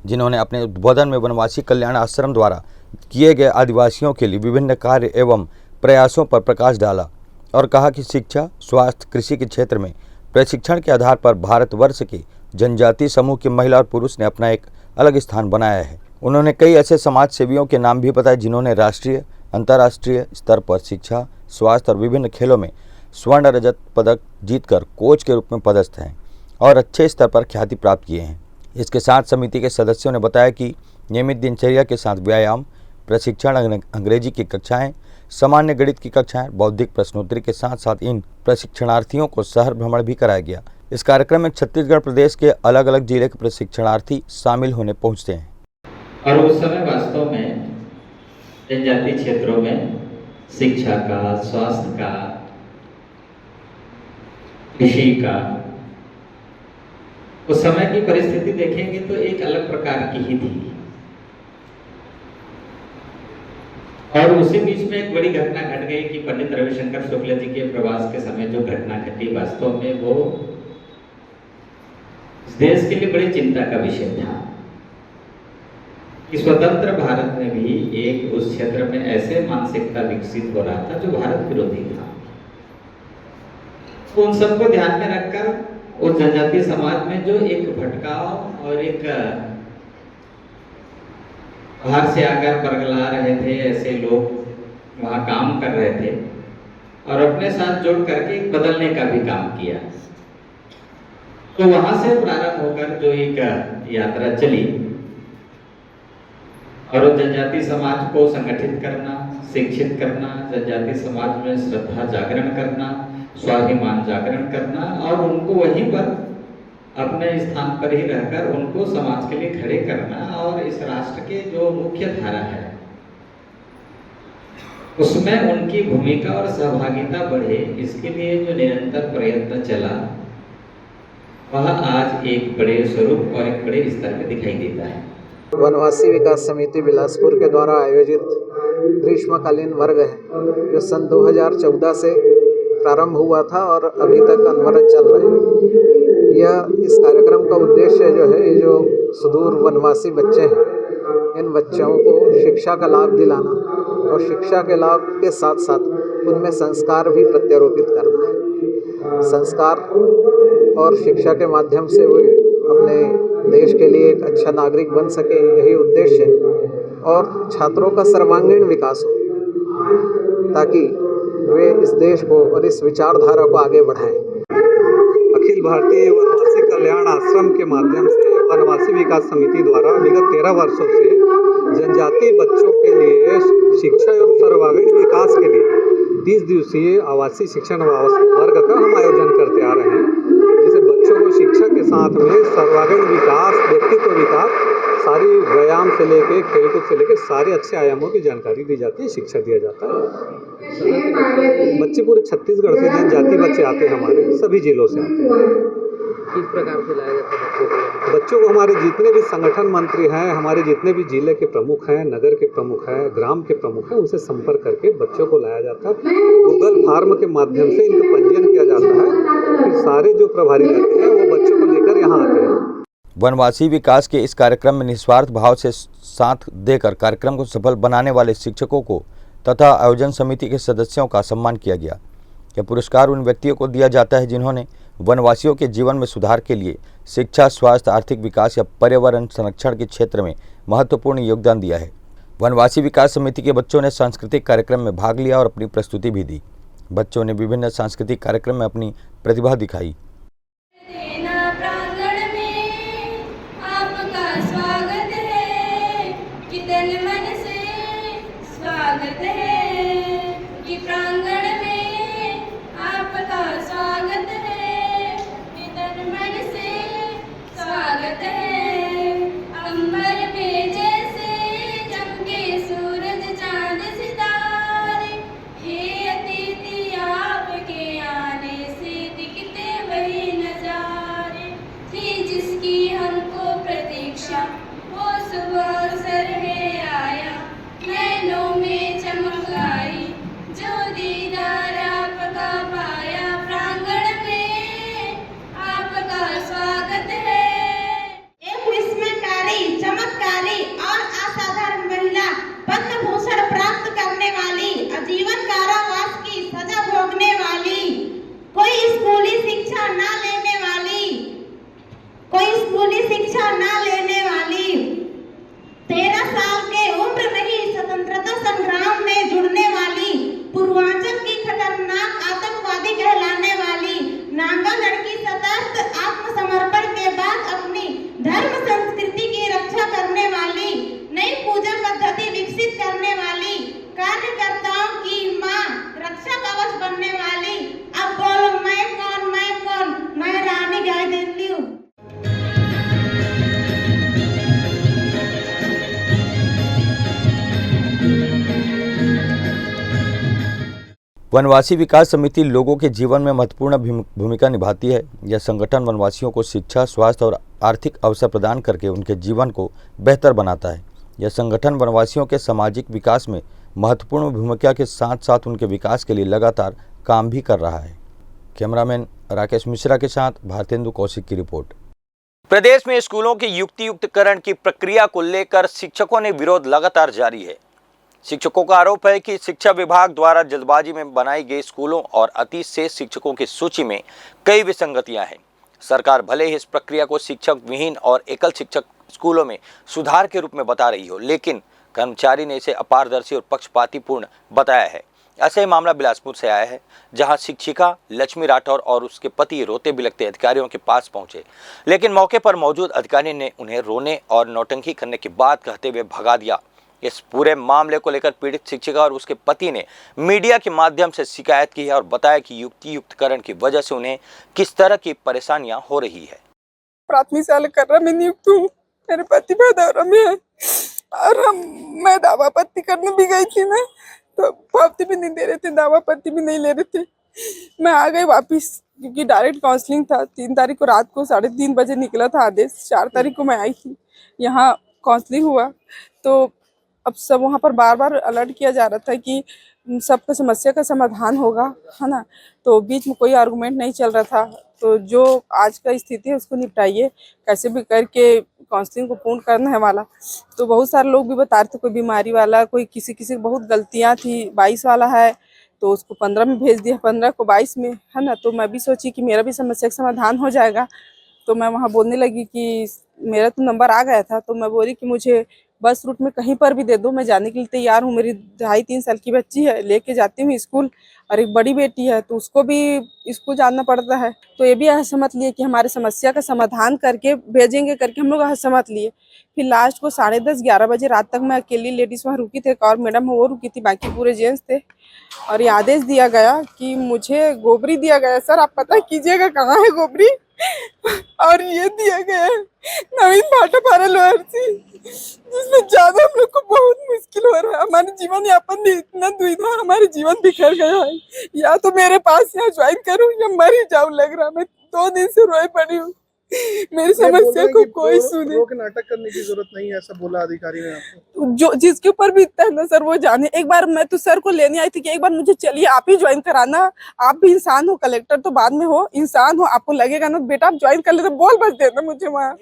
S1: जिन्होंने अपने उद्बोधन में वनवासी कल्याण आश्रम द्वारा किए गए आदिवासियों के लिए विभिन्न कार्य एवं प्रयासों पर प्रकाश डाला और कहा कि शिक्षा, स्वास्थ्य, कृषि के क्षेत्र में प्रशिक्षण के आधार पर भारतवर्ष के जनजातीय समूह के महिला और पुरुष ने अपना एक अलग स्थान बनाया है। उन्होंने कई ऐसे समाज सेवियों के नाम भी बताए जिन्होंने राष्ट्रीय, अंतर्राष्ट्रीय स्तर पर शिक्षा, स्वास्थ्य और विभिन्न खेलों में स्वर्ण रजत पदक जीतकर कोच के रूप में पदस्थ हैं और अच्छे स्तर पर ख्याति प्राप्त किए हैं। इसके साथ समिति के सदस्यों ने बताया कि नियमित दिनचर्या के साथ व्यायाम, प्रशिक्षण, अंग्रेजी की कक्षाएं, सामान्य गणित की कक्षाएं, बौद्धिक प्रश्नोत्तरी के साथ साथ इन प्रशिक्षणार्थियों को शहर भ्रमण भी कराया गया। इस कार्यक्रम में छत्तीसगढ़ प्रदेश के अलग अलग जिले के प्रशिक्षणार्थी शामिल होने पहुंचते हैं।
S16: और उस समय वास्तव में जनजातीय क्षेत्रों में शिक्षा का, स्वास्थ्य का, कृषि का, उस समय की परिस्थिति देखेंगे तो एक अलग प्रकार की ही थी। और उसी बीच में एक बड़ी घटना घट गई कि पंडित रविशंकर शुक्ल जी के प्रवास के समय जो घटना घटी, वास्तव में वो इस देश के लिए बड़ी चिंता का विषय था कि स्वतंत्र भारत में भी एक उस क्षेत्र में ऐसे मानसिकता विकसित हो रहा था जो भारत विरोधी था। तो उन सबको ध्यान में रखकर उस जनजातीय समाज में जो एक भटकाव और एक बाहर से आकर बरगला रहे थे, ऐसे लोग वहाँ काम कर रहे थे और अपने साथ जोड़ करके बदलने का भी काम किया। तो वहाँ से प्रारंभ होकर जो एक यात्रा चली और जनजातीय समाज को संगठित करना, शिक्षित करना, जनजातीय समाज में श्रद्धा जागरण करना, स्वाभिमान जागरण करना और उनको वहीं पर अपने स्थान पर ही रहकर उनको समाज के लिए खड़े करना और इस राष्ट्र के जो मुख्य धारा है उसमें उनकी भूमिका और सहभागिता बढ़े, इसके लिए जो निरंतर प्रयत्न चला वह आज एक बड़े स्वरूप और एक बड़े स्तर पे दिखाई देता है।
S17: वनवासी विकास समिति बिलासपुर के द्वारा आयोजित ग्रीष्मकालीन वर्ग है जो सन 2014 से प्रारंभ हुआ था और अभी तक अनवरत चल रहा है। यह इस कार्यक्रम का उद्देश्य जो है, ये जो सुदूर वनवासी बच्चे हैं, इन बच्चों को शिक्षा का लाभ दिलाना और शिक्षा के लाभ के साथ साथ उनमें संस्कार भी प्रत्यारोपित करना है। संस्कार और शिक्षा के माध्यम से वे अपने देश के लिए एक अच्छा नागरिक बन सके, यही उद्देश्य है। और छात्रों का सर्वांगीण विकास हो ताकि वे इस देश को और इस विचारधारा को आगे बढ़ाएं।
S18: अखिल भारतीय वनवासी कल्याण आश्रम के माध्यम से वनवासी विकास समिति द्वारा विगत 13 वर्षों से जनजातीय बच्चों के लिए शिक्षा एवं सर्वांगीण विकास के लिए 30 दिवसीय आवासीय शिक्षण वर्ग का हम आयोजन करते आ रहे हैं, जिसे बच्चों को शिक्षा के साथ में सर्वांगीण विकास, व्यक्तित्व विकास, सारी व्यायाम से लेके खेलकूद से लेके सारे अच्छे आयामों की जानकारी दी जाती है, शिक्षा दिया जाता है। बच्चे पूरे छत्तीसगढ़ से जनजाति बच्चे आते हैं, हमारे सभी जिलों से आते हैं।
S17: किस प्रकार से लाया जाता है
S18: बच्चों को? हमारे जितने भी संगठन मंत्री हैं, हमारे जितने भी जिले के प्रमुख हैं, नगर के प्रमुख हैं, ग्राम के प्रमुख हैं, उनसे संपर्क करके बच्चों को लाया जाता है। गूगल फार्म के माध्यम से इनका पंजीयन किया जाता है। फिर सारे जो प्रभारी रहते हैं वो बच्चों को लेकर यहाँ आते हैं।
S1: वनवासी विकास के इस कार्यक्रम में निस्वार्थ भाव से साथ देकर कार्यक्रम को सफल बनाने वाले शिक्षकों को तथा आयोजन समिति के सदस्यों का सम्मान किया गया। यह पुरस्कार उन व्यक्तियों को दिया जाता है जिन्होंने वनवासियों के जीवन में सुधार के लिए शिक्षा, स्वास्थ्य, आर्थिक विकास या पर्यावरण संरक्षण के क्षेत्र में महत्वपूर्ण योगदान दिया है। वनवासी विकास समिति के बच्चों ने सांस्कृतिक कार्यक्रम में भाग लिया और अपनी प्रस्तुति भी दी। बच्चों ने विभिन्न सांस्कृतिक कार्यक्रम में अपनी प्रतिभा दिखाई। वनवासी विकास समिति लोगों के जीवन में महत्वपूर्ण भूमिका निभाती है। यह संगठन वनवासियों को शिक्षा, स्वास्थ्य और आर्थिक अवसर प्रदान करके उनके जीवन को बेहतर बनाता है। यह संगठन वनवासियों के सामाजिक विकास में महत्वपूर्ण भूमिका के साथ साथ उनके विकास के लिए लगातार काम भी कर रहा है। कैमरामैन राकेश मिश्रा के साथ भारतेंदु कौशिक की रिपोर्ट। प्रदेश में स्कूलों के युक्तियुक्तकरण की प्रक्रिया को लेकर शिक्षकों ने विरोध लगातार जारी है। शिक्षकों का आरोप है कि शिक्षा विभाग द्वारा जल्दबाजी में बनाई गई स्कूलों और अतीत से शिक्षकों की सूची में कई विसंगतियां हैं। सरकार भले ही इस प्रक्रिया को शिक्षक विहीन और एकल शिक्षक स्कूलों में सुधार के रूप में बता रही हो, लेकिन कर्मचारी ने इसे अपारदर्शी और पक्षपातीपूर्ण बताया है। ऐसा ही मामला बिलासपुर से आया है, जहां शिक्षिका लक्ष्मी राठौर और उसके पति रोते बिलखते अधिकारियों के पास पहुंचे, लेकिन मौके पर मौजूद अधिकारी ने उन्हें रोने और नौटंकी करने की बात कहते हुए भगा दिया। इस पूरे मामले को लेकर पीड़ित शिक्षिका और उसके पति ने मीडिया के माध्यम से शिकायत की है और बताया कि युक्तियुक्तकरण की वजह से उन्हें किस तरह की परेशानियां हो रही है।
S19: प्राथमिक शाला कर मैं नियुक्त हूँ, मेरे पति भदौरा में है और मैं दावा पत्ती करने भी गई थी ना, तो पावती भी नहीं दे रहे थे, दावा पत्ती भी नहीं ले रहे थे। मैं आ गई वापिस क्योंकि डायरेक्ट काउंसलिंग था। 3 तारीख को रात को 3:30 बजे निकला था आदेश। 4 तारीख को मैं आई थी, यहाँ काउंसलिंग हुआ। तो अब सब वहाँ पर बार बार अलर्ट किया जा रहा था कि सबका समस्या का समाधान होगा, है ना। तो बीच में कोई आर्गुमेंट नहीं चल रहा था। तो जो आज का स्थिति है उसको निपटाइए, कैसे भी करके काउंसलिंग को पूर्ण करना है वाला। तो बहुत सारे लोग भी बता रहे थे, कोई बीमारी वाला, कोई किसी बहुत गलतियाँ थी। 22 वाला है तो उसको 15 में भेज दिया, 15 को 22 में, है ना। तो मैं भी सोची कि मेरा भी समस्या का समाधान हो जाएगा। तो मैं वहाँ बोलने लगी कि मेरा तो नंबर आ गया था, तो मैं बोली कि मुझे बस रूट में कहीं पर भी दे दो, मैं जाने के लिए तैयार हूँ। मेरी 2.5-3 साल की बच्ची है, लेके जाती हूँ स्कूल, और एक बड़ी बेटी है तो उसको भी स्कूल जाना पड़ता है। तो ये भी असहमत लिए कि हमारे समस्या का समाधान करके भेजेंगे करके हम लोग असहमत लिए। फिर लास्ट को 10:30-11 बजे रात तक मैं अकेली लेडीज वहाँ रुकी थी, एक और मैडम वो रुकी थी, बाकी पूरे जेंट्स थे। और ये आदेश दिया गया कि मुझे गोबरी दिया गया। सर आप पता कीजिएगा कहाँ है गोबरी। और ये दिया गया नवीन भाटापारा लोअर से, जिसमें ज्यादा हम लोग को बहुत मुश्किल हो रहा है। हमारे जीवन यापन में इतना दुविधा, हमारे जीवन बिखर गया है। या तो मेरे पास यहाँ ज्वाइन करूँ या मर ही जाऊँ लग रहा। मैं 2 दिन से रोए पड़ी हूँ, मेरी समस्या को कोई सुने।
S7: नाटक करने की जरूरत नहीं है, ऐसा बोला अधिकारी ने आपको?
S19: जो जिसके ऊपर भी इतना है ना सर वो जाने। एक बार मैं तो सर को लेने आई थी कि एक बार मुझे चलिए आप ही ज्वाइन कराना, आप भी इंसान हो, कलेक्टर तो बाद में हो, इंसान हो, आपको लगेगा ना बेटा आप ज्वाइन कर ले, तो बोल बस देना मुझे वहाँ।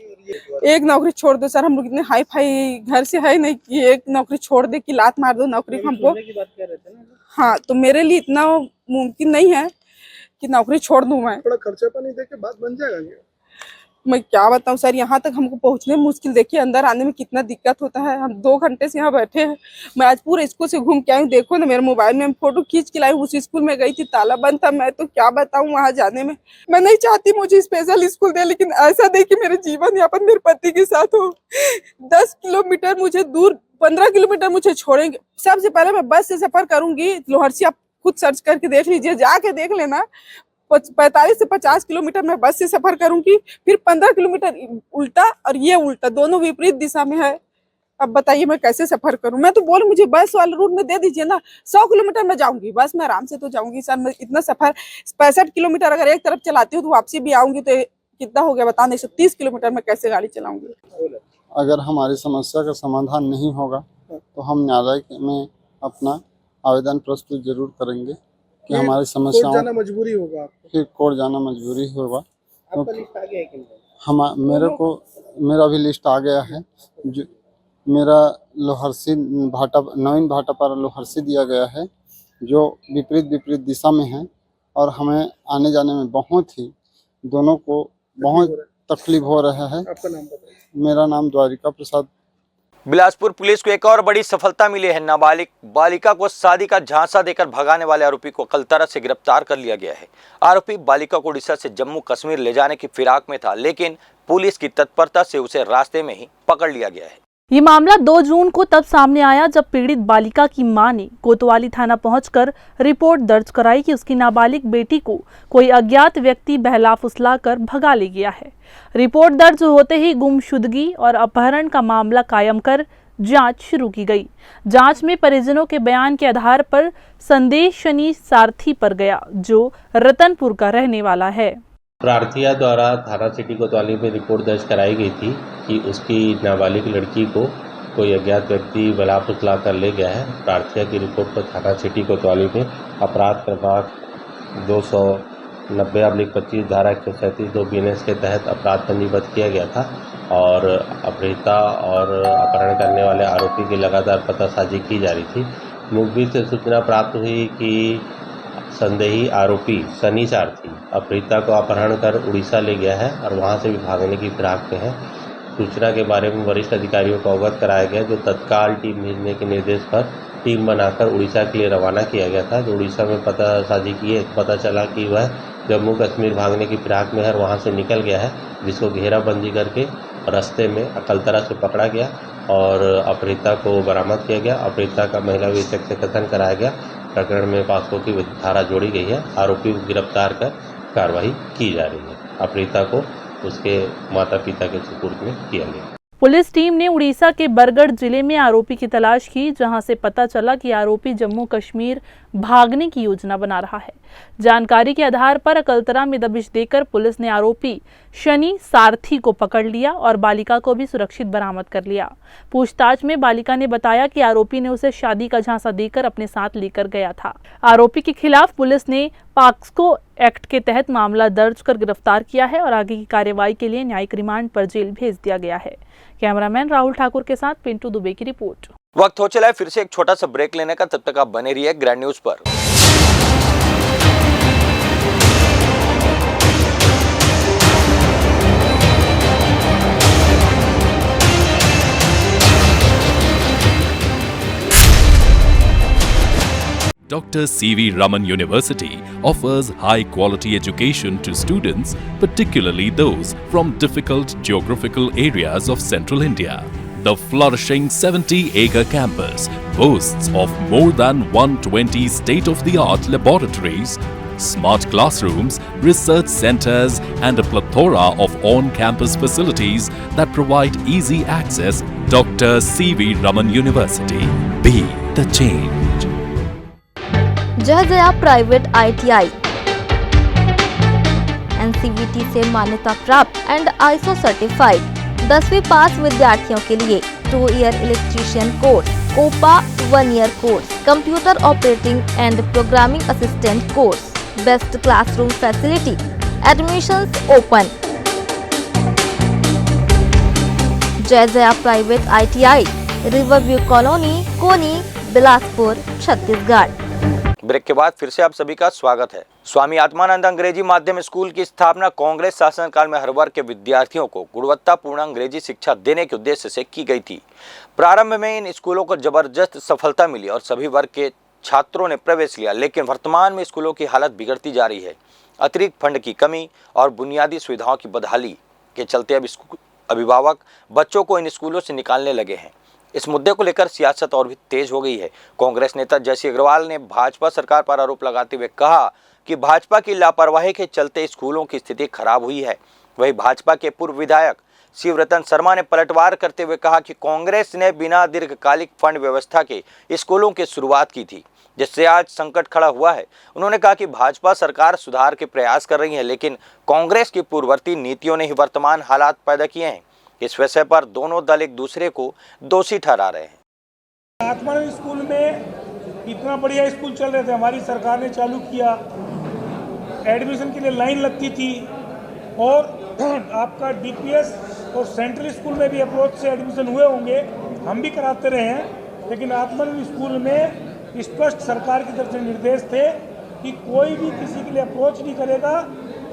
S19: एक नौकरी छोड़ दो सर, हम लोग इतने हाई फाई घर से है नहीं कि एक नौकरी छोड़ दे कि लात मार दो नौकरी हमको। हाँ, तो मेरे लिए इतना मुमकिन नहीं है कि नौकरी छोड़ दूं मैं।
S7: थोड़ा खर्चा पानी दे के बात बन जाएगा।
S19: मैं क्या बताऊं सर, यहाँ तक हमको पहुँचने में मुश्किल, देखिए अंदर आने में कितना दिक्कत होता है। हम 2 घंटे से यहाँ बैठे हैं। मैं आज पूरे स्कूल से घूम के आई हूँ, देखो ना मेरे मोबाइल में फोटो खींच के लाई। उस स्कूल में गई थी, ताला बंद था। मैं तो क्या बताऊँ वहाँ जाने में। मैं नहीं चाहती मुझे स्पेशल स्कूल दे, लेकिन ऐसा दे कि मेरे जीवन यापन मेरे पति के साथ हो। 10 किलोमीटर मुझे दूर, 15 किलोमीटर मुझे छोड़ेंगे। सबसे पहले मैं बस से सफर करूंगी लोहरसी, आप खुद सर्च करके देख लीजिए, जाके देख लेना। 45 से 50 किलोमीटर मैं बस से सफर करूंगी, फिर 15 किलोमीटर उल्टा और ये उल्टा, दोनों विपरीत दिशा में है। अब बताइए मैं कैसे सफर करूं। मैं तो बोल मुझे बस वाले रूट में दे दीजिए ना, 100 किलोमीटर मैं जाऊंगी बस में, आराम से तो जाऊंगी सर। मैं इतना सफर 65 किलोमीटर अगर एक तरफ चलाती हूँ तो वापसी भी आऊंगी तो कितना हो गया बता, 130 किलोमीटर में कैसे गाड़ी चलाऊंगी।
S20: अगर हमारी समस्या का समाधान नहीं होगा तो हम न्यायालय में अपना आवेदन प्रस्तुत जरूर करेंगे कि हमारी समस्या
S7: जाना मजबूरी होगा आपको।
S20: फिर कोर्ट जाना मजबूरी होगा।
S7: आपका लिस्ट आ गया है कि
S20: मेरा भी लिस्ट आ गया है। जो मेरा लोहरसी नवीन भाटापारा लोहरसी दिया गया है, जो विपरीत दिशा में है, और हमें आने जाने में बहुत ही दोनों को बहुत तकलीफ हो रहा है।
S7: आपका नाम बताइए।
S20: मेरा नाम द्वारिका प्रसाद।
S1: बिलासपुर पुलिस को एक और बड़ी सफलता मिली है। नाबालिग बालिका को शादी का झांसा देकर भगाने वाले आरोपी को कलतरा से गिरफ्तार कर लिया गया है। आरोपी बालिका को उड़ीसा से जम्मू कश्मीर ले जाने की फिराक में था, लेकिन पुलिस की तत्परता से उसे रास्ते में ही पकड़ लिया गया है।
S2: ये मामला 2 जून को तब सामने आया जब पीड़ित बालिका की मां ने कोतवाली थाना पहुंचकर रिपोर्ट दर्ज कराई कि उसकी नाबालिग बेटी को कोई अज्ञात व्यक्ति बहला फुसला कर भगा ले गया है। रिपोर्ट दर्ज होते ही गुमशुदगी और अपहरण का मामला कायम कर जांच शुरू की गई। जांच में परिजनों के बयान के आधार पर संदेह शनि सारथी पर गया, जो रतनपुर का रहने वाला है।
S21: प्रार्थिया द्वारा थाना सिटी कोतवाली में रिपोर्ट दर्ज कराई गई थी कि उसकी नाबालिग लड़की को कोई अज्ञात व्यक्ति बलात्कार ला कर ले गया है। प्रार्थिया की रिपोर्ट पर थाना सिटी कोतवाली में अपराध क्रमांक 290/25 धारा 137(2) BNS के तहत अपराध पंजीबद्ध किया गया था और अपहृता और अपहरण करने वाले आरोपी की लगातार पतासाजी की जा रही थी। मुखबिर से सूचना प्राप्त हुई कि संदेही आरोपी सनी सारथी अपहृता को अपहरण कर उड़ीसा ले गया है और वहां से भी भागने की फिराक में है। सूचना के बारे में वरिष्ठ अधिकारियों को अवगत कराया गया, जो तत्काल टीम भेजने के निर्देश पर टीम बनाकर उड़ीसा के लिए रवाना किया गया था। जो उड़ीसा में पतासाजी किए पता चला कि वह जम्मू कश्मीर भागने की फिराक में है और वहाँ से निकल गया है, जिसको घेराबंदी करके रास्ते में अकलतरा से पकड़ा गया और अपहृता को बरामद किया गया। अपहृता का महिला विषयक से कथन कराया गया। प्रकरण में पॉक्सो की धारा जोड़ी गई है। आरोपी को गिरफ्तार कर कार्रवाई की जा रही है। अपहृता को उसके माता पिता के सुपुर्द में किया गया।
S2: पुलिस टीम ने उड़ीसा के बरगढ़ जिले में आरोपी की तलाश की, जहां से पता चला कि आरोपी जम्मू कश्मीर भागने की योजना बना रहा है। जानकारी के आधार पर अकलतरा में दबिश देकर पुलिस ने आरोपी शनि सारथी को पकड़ लिया और बालिका को भी सुरक्षित बरामद कर लिया। पूछताछ में बालिका ने बताया कि आरोपी ने उसे शादी का झांसा देकर अपने साथ लेकर गया था। आरोपी के खिलाफ पुलिस ने पॉक्सो एक्ट के तहत मामला दर्ज कर गिरफ्तार किया है और आगे की कार्रवाई के लिए न्यायिक रिमांड पर जेल भेज दिया गया है। कैमरामैन राहुल ठाकुर के साथ पिंटू दुबे की रिपोर्ट।
S1: वक्त हो चला है फिर से एक छोटा सा ब्रेक लेने का, तब तक आप बने रहिए ग्रैंड न्यूज पर।
S8: Dr. C.V. Raman University offers high-quality education to students, particularly those from difficult geographical areas of Central India. The flourishing 70-acre campus boasts of more than 120 state-of-the-art laboratories, smart classrooms, research centers, and a plethora of on-campus facilities that provide easy access. Dr. C.V. Raman University. Be the change.
S9: जय जया प्राइवेट ITI NCVT से मान्यता प्राप्त एंड ISO सर्टिफाइड 10वीं पास विद्यार्थियों के लिए 2 year electrician course, COPA 1 year course, computer operating and programming assistant course, best classroom facility, admissions open. Jai Jaya private ITI, riverview colony, Koni, Bilaspur, Chhattisgarh.
S1: Break के बाद फिर से आप सभी का स्वागत है। स्वामी आत्मानंद अंग्रेजी माध्यम स्कूल की स्थापना कांग्रेस शासनकाल में हर वर्ग के विद्यार्थियों को गुणवत्तापूर्ण अंग्रेजी शिक्षा देने के उद्देश्य से की गई थी। प्रारंभ में इन स्कूलों को जबरदस्त सफलता मिली और सभी वर्ग के छात्रों ने प्रवेश लिया, लेकिन वर्तमान में स्कूलों की हालत बिगड़ती जा रही है। अतिरिक्त फंड की कमी और बुनियादी सुविधाओं की बदहाली के चलते अब अभिभावक बच्चों को इन स्कूलों से निकालने लगे हैं। इस मुद्दे को लेकर सियासत और भी तेज हो गई है। कांग्रेस नेता जयसी अग्रवाल ने भाजपा सरकार पर आरोप लगाते हुए कहा कि भाजपा की लापरवाही के चलते स्कूलों की स्थिति खराब हुई है। वहीं भाजपा के पूर्व विधायक शिवरतन शर्मा ने पलटवार करते हुए कहा कि कांग्रेस ने बिना दीर्घकालिक फंड व्यवस्था के स्कूलों की शुरुआत की थी, जिससे आज संकट खड़ा हुआ है। उन्होंने कहा कि भाजपा सरकार सुधार के प्रयास कर रही है, लेकिन कांग्रेस की पूर्ववर्ती नीतियों ने ही वर्तमान हालात पैदा किए हैं। इस विषय पर दोनों दल एक दूसरे को दोषी ठहरा रहे हैं।
S22: आत्मानंद स्कूल में इतना बढ़िया स्कूल चल रहे थे, हमारी सरकार ने चालू किया, एडमिशन के लिए लाइन लगती थी और आपका DPS और सेंट्रल स्कूल में भी अप्रोच से एडमिशन हुए होंगे, हम भी कराते रहे हैं। लेकिन आत्मानंद स्कूल में स्पष्ट सरकार की तरफ से निर्देश थे कि कोई भी किसी के लिए अप्रोच नहीं करेगा,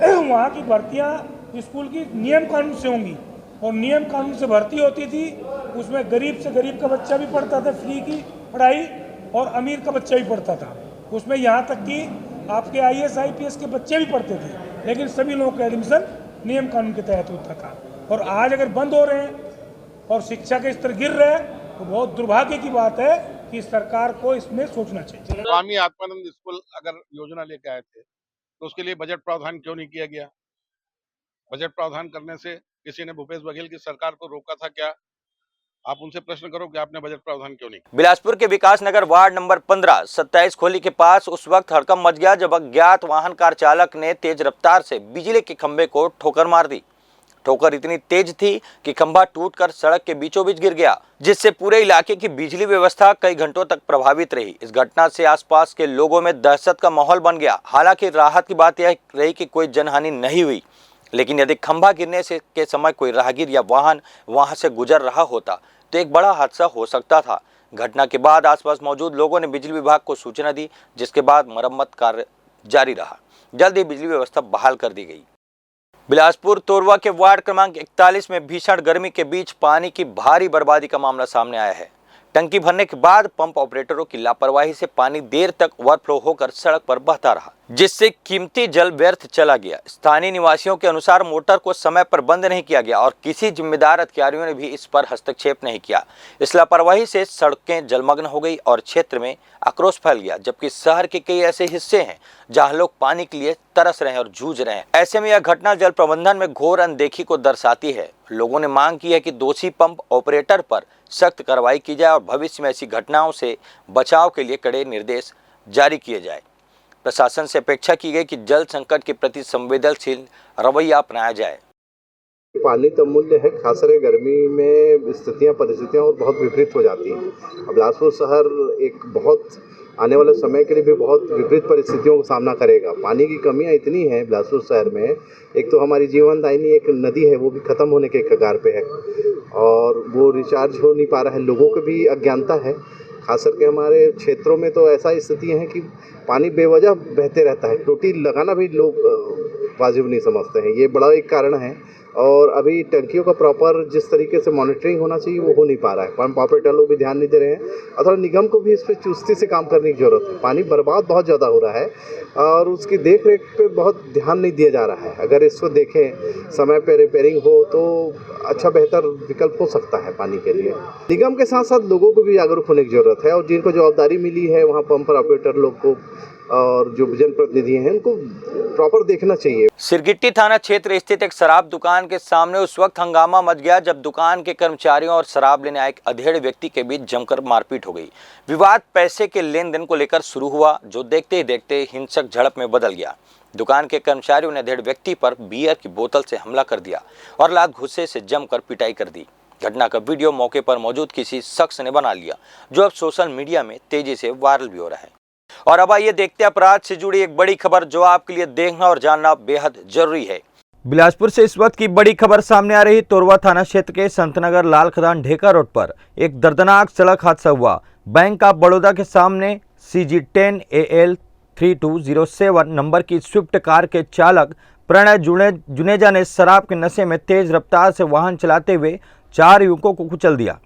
S22: वहाँ की भर्तियाँ स्कूल की नियम कानून से होंगी और नियम कानून से भर्ती होती थी। उसमें गरीब से गरीब का बच्चा भी पढ़ता था, फ्री की पढ़ाई, और अमीर का बच्चा भी पढ़ता था। उसमें यहाँ तक कि आपके IAS IPS के बच्चे भी पढ़ते थे, लेकिन सभी लोगों का एडमिशन नियम कानून के तहत होता था। और आज अगर बंद हो रहे हैं और शिक्षा के स्तर गिर रहे हैं तो बहुत दुर्भाग्य की बात है कि सरकार को इसमें सोचना चाहिए।
S23: स्वामी आत्मानंद स्कूल अगर योजना लेके आए थे तो उसके लिए बजट प्रावधान क्यों नहीं किया गया? बजट प्रावधान करने से किसी ने भूपेश बघेल की सरकार को रोका था क्या? आप उनसे प्रश्न करो कि आपने बजट प्रावधान क्यों नहीं।
S1: बिलासपुर के विकास नगर वार्ड नंबर 15 27 खोली के पास उस वक्त हड़कंप मच गया जब अज्ञात वाहन कार चालक ने तेज रफ्तार से बिजली के खंभे को ठोकर मार दी। ठोकर इतनी तेज थी कि खंभा टूटकर सड़क के बीचों बीच गिर गया, जिससे पूरे इलाके की बिजली व्यवस्था कई घंटों तक प्रभावित रही। इस घटना से आसपास के लोगों में दहशत का माहौल बन गया। हालांकि राहत की बात यह रही कि कोई जनहानि नहीं हुई, लेकिन यदि खंभा गिरने से के समय कोई राहगीर या वाहन वहां से गुजर रहा होता तो एक बड़ा हादसा हो सकता था। घटना के बाद आसपास मौजूद लोगों ने बिजली विभाग को सूचना दी, जिसके बाद मरम्मत कार्य जारी रहा। जल्द ही बिजली व्यवस्था बहाल कर दी गई। बिलासपुर तोरवा के वार्ड क्रमांक 41 में भीषण गर्मी के बीच पानी की भारी बर्बादी का मामला सामने आया है। टंकी भरने के बाद पंप ऑपरेटरों की लापरवाही से पानी देर तक ओवरफ्लो होकर सड़क पर बहता रहा, जिससे कीमती जल व्यर्थ चला गया। स्थानीय निवासियों के अनुसार मोटर को समय पर बंद नहीं किया गया और किसी जिम्मेदार अधिकारियों ने भी इस पर हस्तक्षेप नहीं किया। इस लापरवाही से सड़कें जलमग्न हो गई और क्षेत्र में आक्रोश फैल गया, जबकि शहर के कई ऐसे हिस्से हैं जहां लोग पानी के लिए तरस रहे हैं और जूझ रहे हैं। ऐसे में यह घटना जल प्रबंधन में घोर अनदेखी को दर्शाती है। लोगों ने मांग की है कि दोषी पंप ऑपरेटर पर सख्त कार्रवाई की जाए और भविष्य में ऐसी घटनाओं से बचाव के लिए कड़े निर्देश जारी किए जाए। प्रशासन से अपेक्षा की गई कि जल संकट के प्रति संवेदनशील रवैया अपनाया जाए।
S10: पानी तो अमूल्य है, खासकर गर्मी में परिस्थितियां और बहुत विपरीत हो जाती हैं। बिलासपुर शहर एक बहुत आने वाले समय के लिए भी बहुत विपरीत परिस्थितियों का सामना करेगा। पानी की कमियां इतनी हैं बिलासपुर शहर में। एक तो हमारी जीवनदायिनी एक नदी है, वो भी ख़त्म होने के कगार पे है और वो रिचार्ज हो नहीं पा रहा है। लोगों को भी अज्ञानता है, खासकर के हमारे क्षेत्रों में तो ऐसा स्थितियाँ हैं कि पानी बेवजह बहते रहता है। टोटी लगाना भी लोग वाजिब नहीं समझते हैं, ये बड़ा एक कारण है। और अभी टंकियों का प्रॉपर जिस तरीके से मॉनिटरिंग होना चाहिए वो हो नहीं पा रहा है। पंप ऑपरेटर लोग भी ध्यान नहीं दे रहे हैं और थोड़ा निगम को भी इस पर चुस्ती से काम करने की ज़रूरत है। पानी बर्बाद बहुत ज़्यादा हो रहा है और उसकी देख रेख पे बहुत ध्यान नहीं दिया जा रहा है। अगर इसको देखें, समय पर रिपेयरिंग हो तो अच्छा बेहतर विकल्प हो सकता है पानी के लिए। निगम के साथ साथ लोगों को भी जागरूक होने की ज़रूरत है और जिनको जवाबदारी मिली है वहाँ पंप ऑपरेटर लोग को और जो जनप्रतिनिधि हैं उनको प्रॉपर देखना चाहिए।
S1: सिरगिट्टी थाना क्षेत्र स्थित एक शराब दुकान के सामने उस वक्त हंगामा मच गया जब दुकान के कर्मचारियों और शराब लेने आए एक अधेड़ व्यक्ति के बीच जमकर मारपीट हो गई। विवाद पैसे के लेन देन को लेकर शुरू हुआ, जो देखते ही देखते हिंसक झड़प में बदल गया। दुकान के कर्मचारियों ने अधेड़ व्यक्ति पर बियर की बोतल से हमला कर दिया और लात घुस्से से जमकर पिटाई कर दी। घटना का वीडियो मौके पर मौजूद किसी शख्स ने बना लिया, जो अब सोशल मीडिया में तेजी से वायरल भी हो रहा है। और अब आइए देखते हैं अपराध से जुड़ी एक बड़ी खबर जो आपके लिए देखना और जानना बेहद जरूरी है। बिलासपुर से इस वक्त की बड़ी खबर सामने आ रही। तोरवा थाना क्षेत्र के संतनगर लाल खदान ढेका रोड पर एक दर्दनाक सड़क हादसा हुआ। बैंक ऑफ बड़ौदा के सामने CG10 AL 3207 नंबर की स्विफ्ट कार के चालक प्रणय जुनेजा ने शराब के नशे में तेज रफ्तार से वाहन चलाते हुए 4 युवकों को कुचल दिया।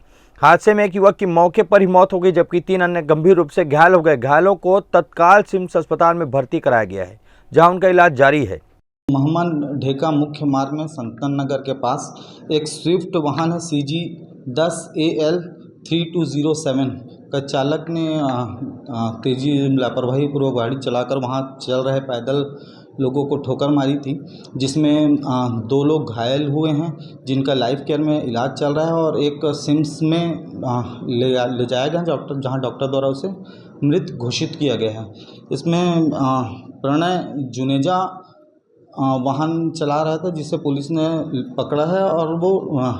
S1: हादसे में एक युवक की मौके पर ही मौत हो गई, जबकि 3 अन्य गंभीर रूप से घायल हो गए। घायलों को तत्काल सिम्स अस्पताल में भर्ती कराया गया है, जहां उनका इलाज जारी है।
S4: महमन ढेका मुख्य मार्ग में संतन नगर के पास एक स्विफ्ट वाहन है CG10 AL 3207 का चालक ने तेजी लापरवाही पूर्वक गाड़ी चलाकर वहां चल रहे पैदल लोगों को ठोकर मारी थी, जिसमें 2 लोग घायल हुए हैं जिनका लाइफ केयर में इलाज चल रहा है और एक सिम्स में ले जाया गया जहां डॉक्टर द्वारा उसे मृत घोषित किया गया है। इसमें प्रणय जुनेजा वाहन चला रहा था जिसे पुलिस ने पकड़ा है और वो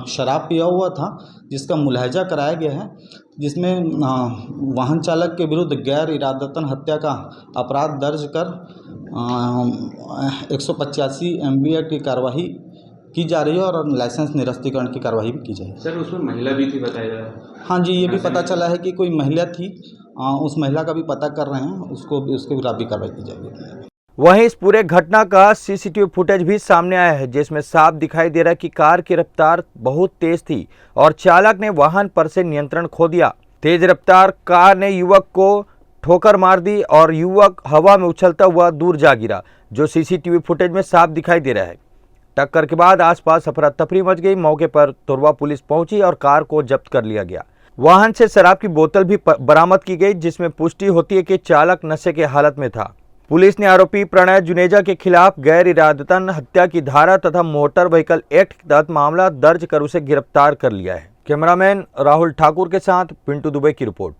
S4: शराब पिया हुआ था, जिसका मुलाहजा कराया गया है, जिसमें वाहन चालक के विरुद्ध गैर इरादतन हत्या का अपराध दर्ज कर 185 MB एक्ट की कार्रवाई की जा रही है और लाइसेंस निरस्तीकरण की कार्रवाई भी की जाएगी।
S5: सर, उसमें महिला भी थी बताया जा रहा है।
S4: हाँ जी, ये भी पता चला है कि कोई महिला थी, उस महिला का भी पता कर रहे हैं, उसके विरुद्ध भी कार्रवाई की जाएगी।
S1: वहीं इस पूरे घटना का CCTV फुटेज भी सामने आया है, जिसमें साफ दिखाई दे रहा है कि कार की रफ्तार बहुत तेज थी और चालक ने वाहन पर से नियंत्रण खो दिया। तेज रफ्तार कार ने युवक को ठोकर मार दी और युवक हवा में उछलता हुआ दूर जा गिरा, जो CCTV फुटेज में साफ दिखाई दे रहा है। टक्कर के बाद आसपास अफरा तफरी मच गई। मौके पर तोरवा पुलिस पहुंची और कार को जब्त कर लिया गया। वाहन से शराब की बोतल भी बरामद की गई, जिसमें पुष्टि होती है कि चालक नशे की हालत में था। पुलिस ने आरोपी प्रणय जुनेजा के खिलाफ गैर इरादतन हत्या की धारा तथा मोटर व्हीकल एक्ट के तहत मामला दर्ज कर उसे गिरफ्तार कर लिया है। कैमरामैन राहुल ठाकुर के साथ पिंटू दुबे की रिपोर्ट।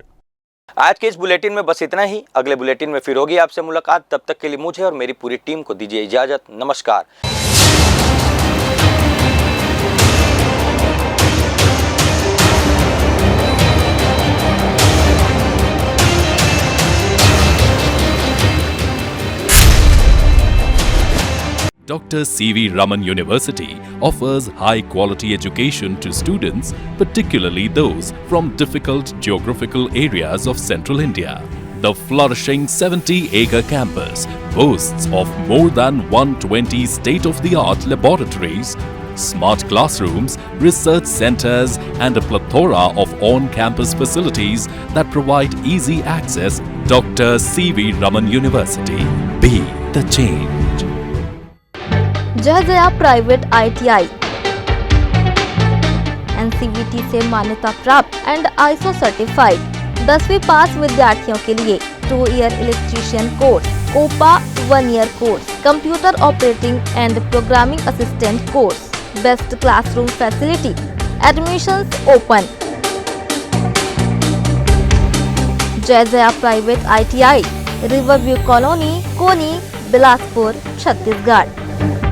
S1: आज के इस बुलेटिन में बस इतना ही। अगले बुलेटिन में फिर होगी आपसे मुलाकात। तब तक के लिए मुझे और मेरी पूरी टीम को दीजिए इजाजत। नमस्कार।
S8: Dr. C.V. Raman University offers high-quality education to students, particularly those from difficult geographical areas of Central India. The flourishing 70-acre campus boasts of more than 120 state-of-the-art laboratories, smart classrooms, research centers, and a plethora of on-campus facilities that provide easy access. Dr. C.V. Raman University. Be the change.
S9: Jaya private ITI NCVT से मान्यता प्राप्त एंड ISO सर्टिफाइड 10वीं पास विद्यार्थियों के लिए 2 year electrician course, COPA 1 year course, computer operating and programming assistant course, best classroom facility, admissions open. Jaya private ITI, riverview colony, Koni, Bilaspur, Chhattisgarh.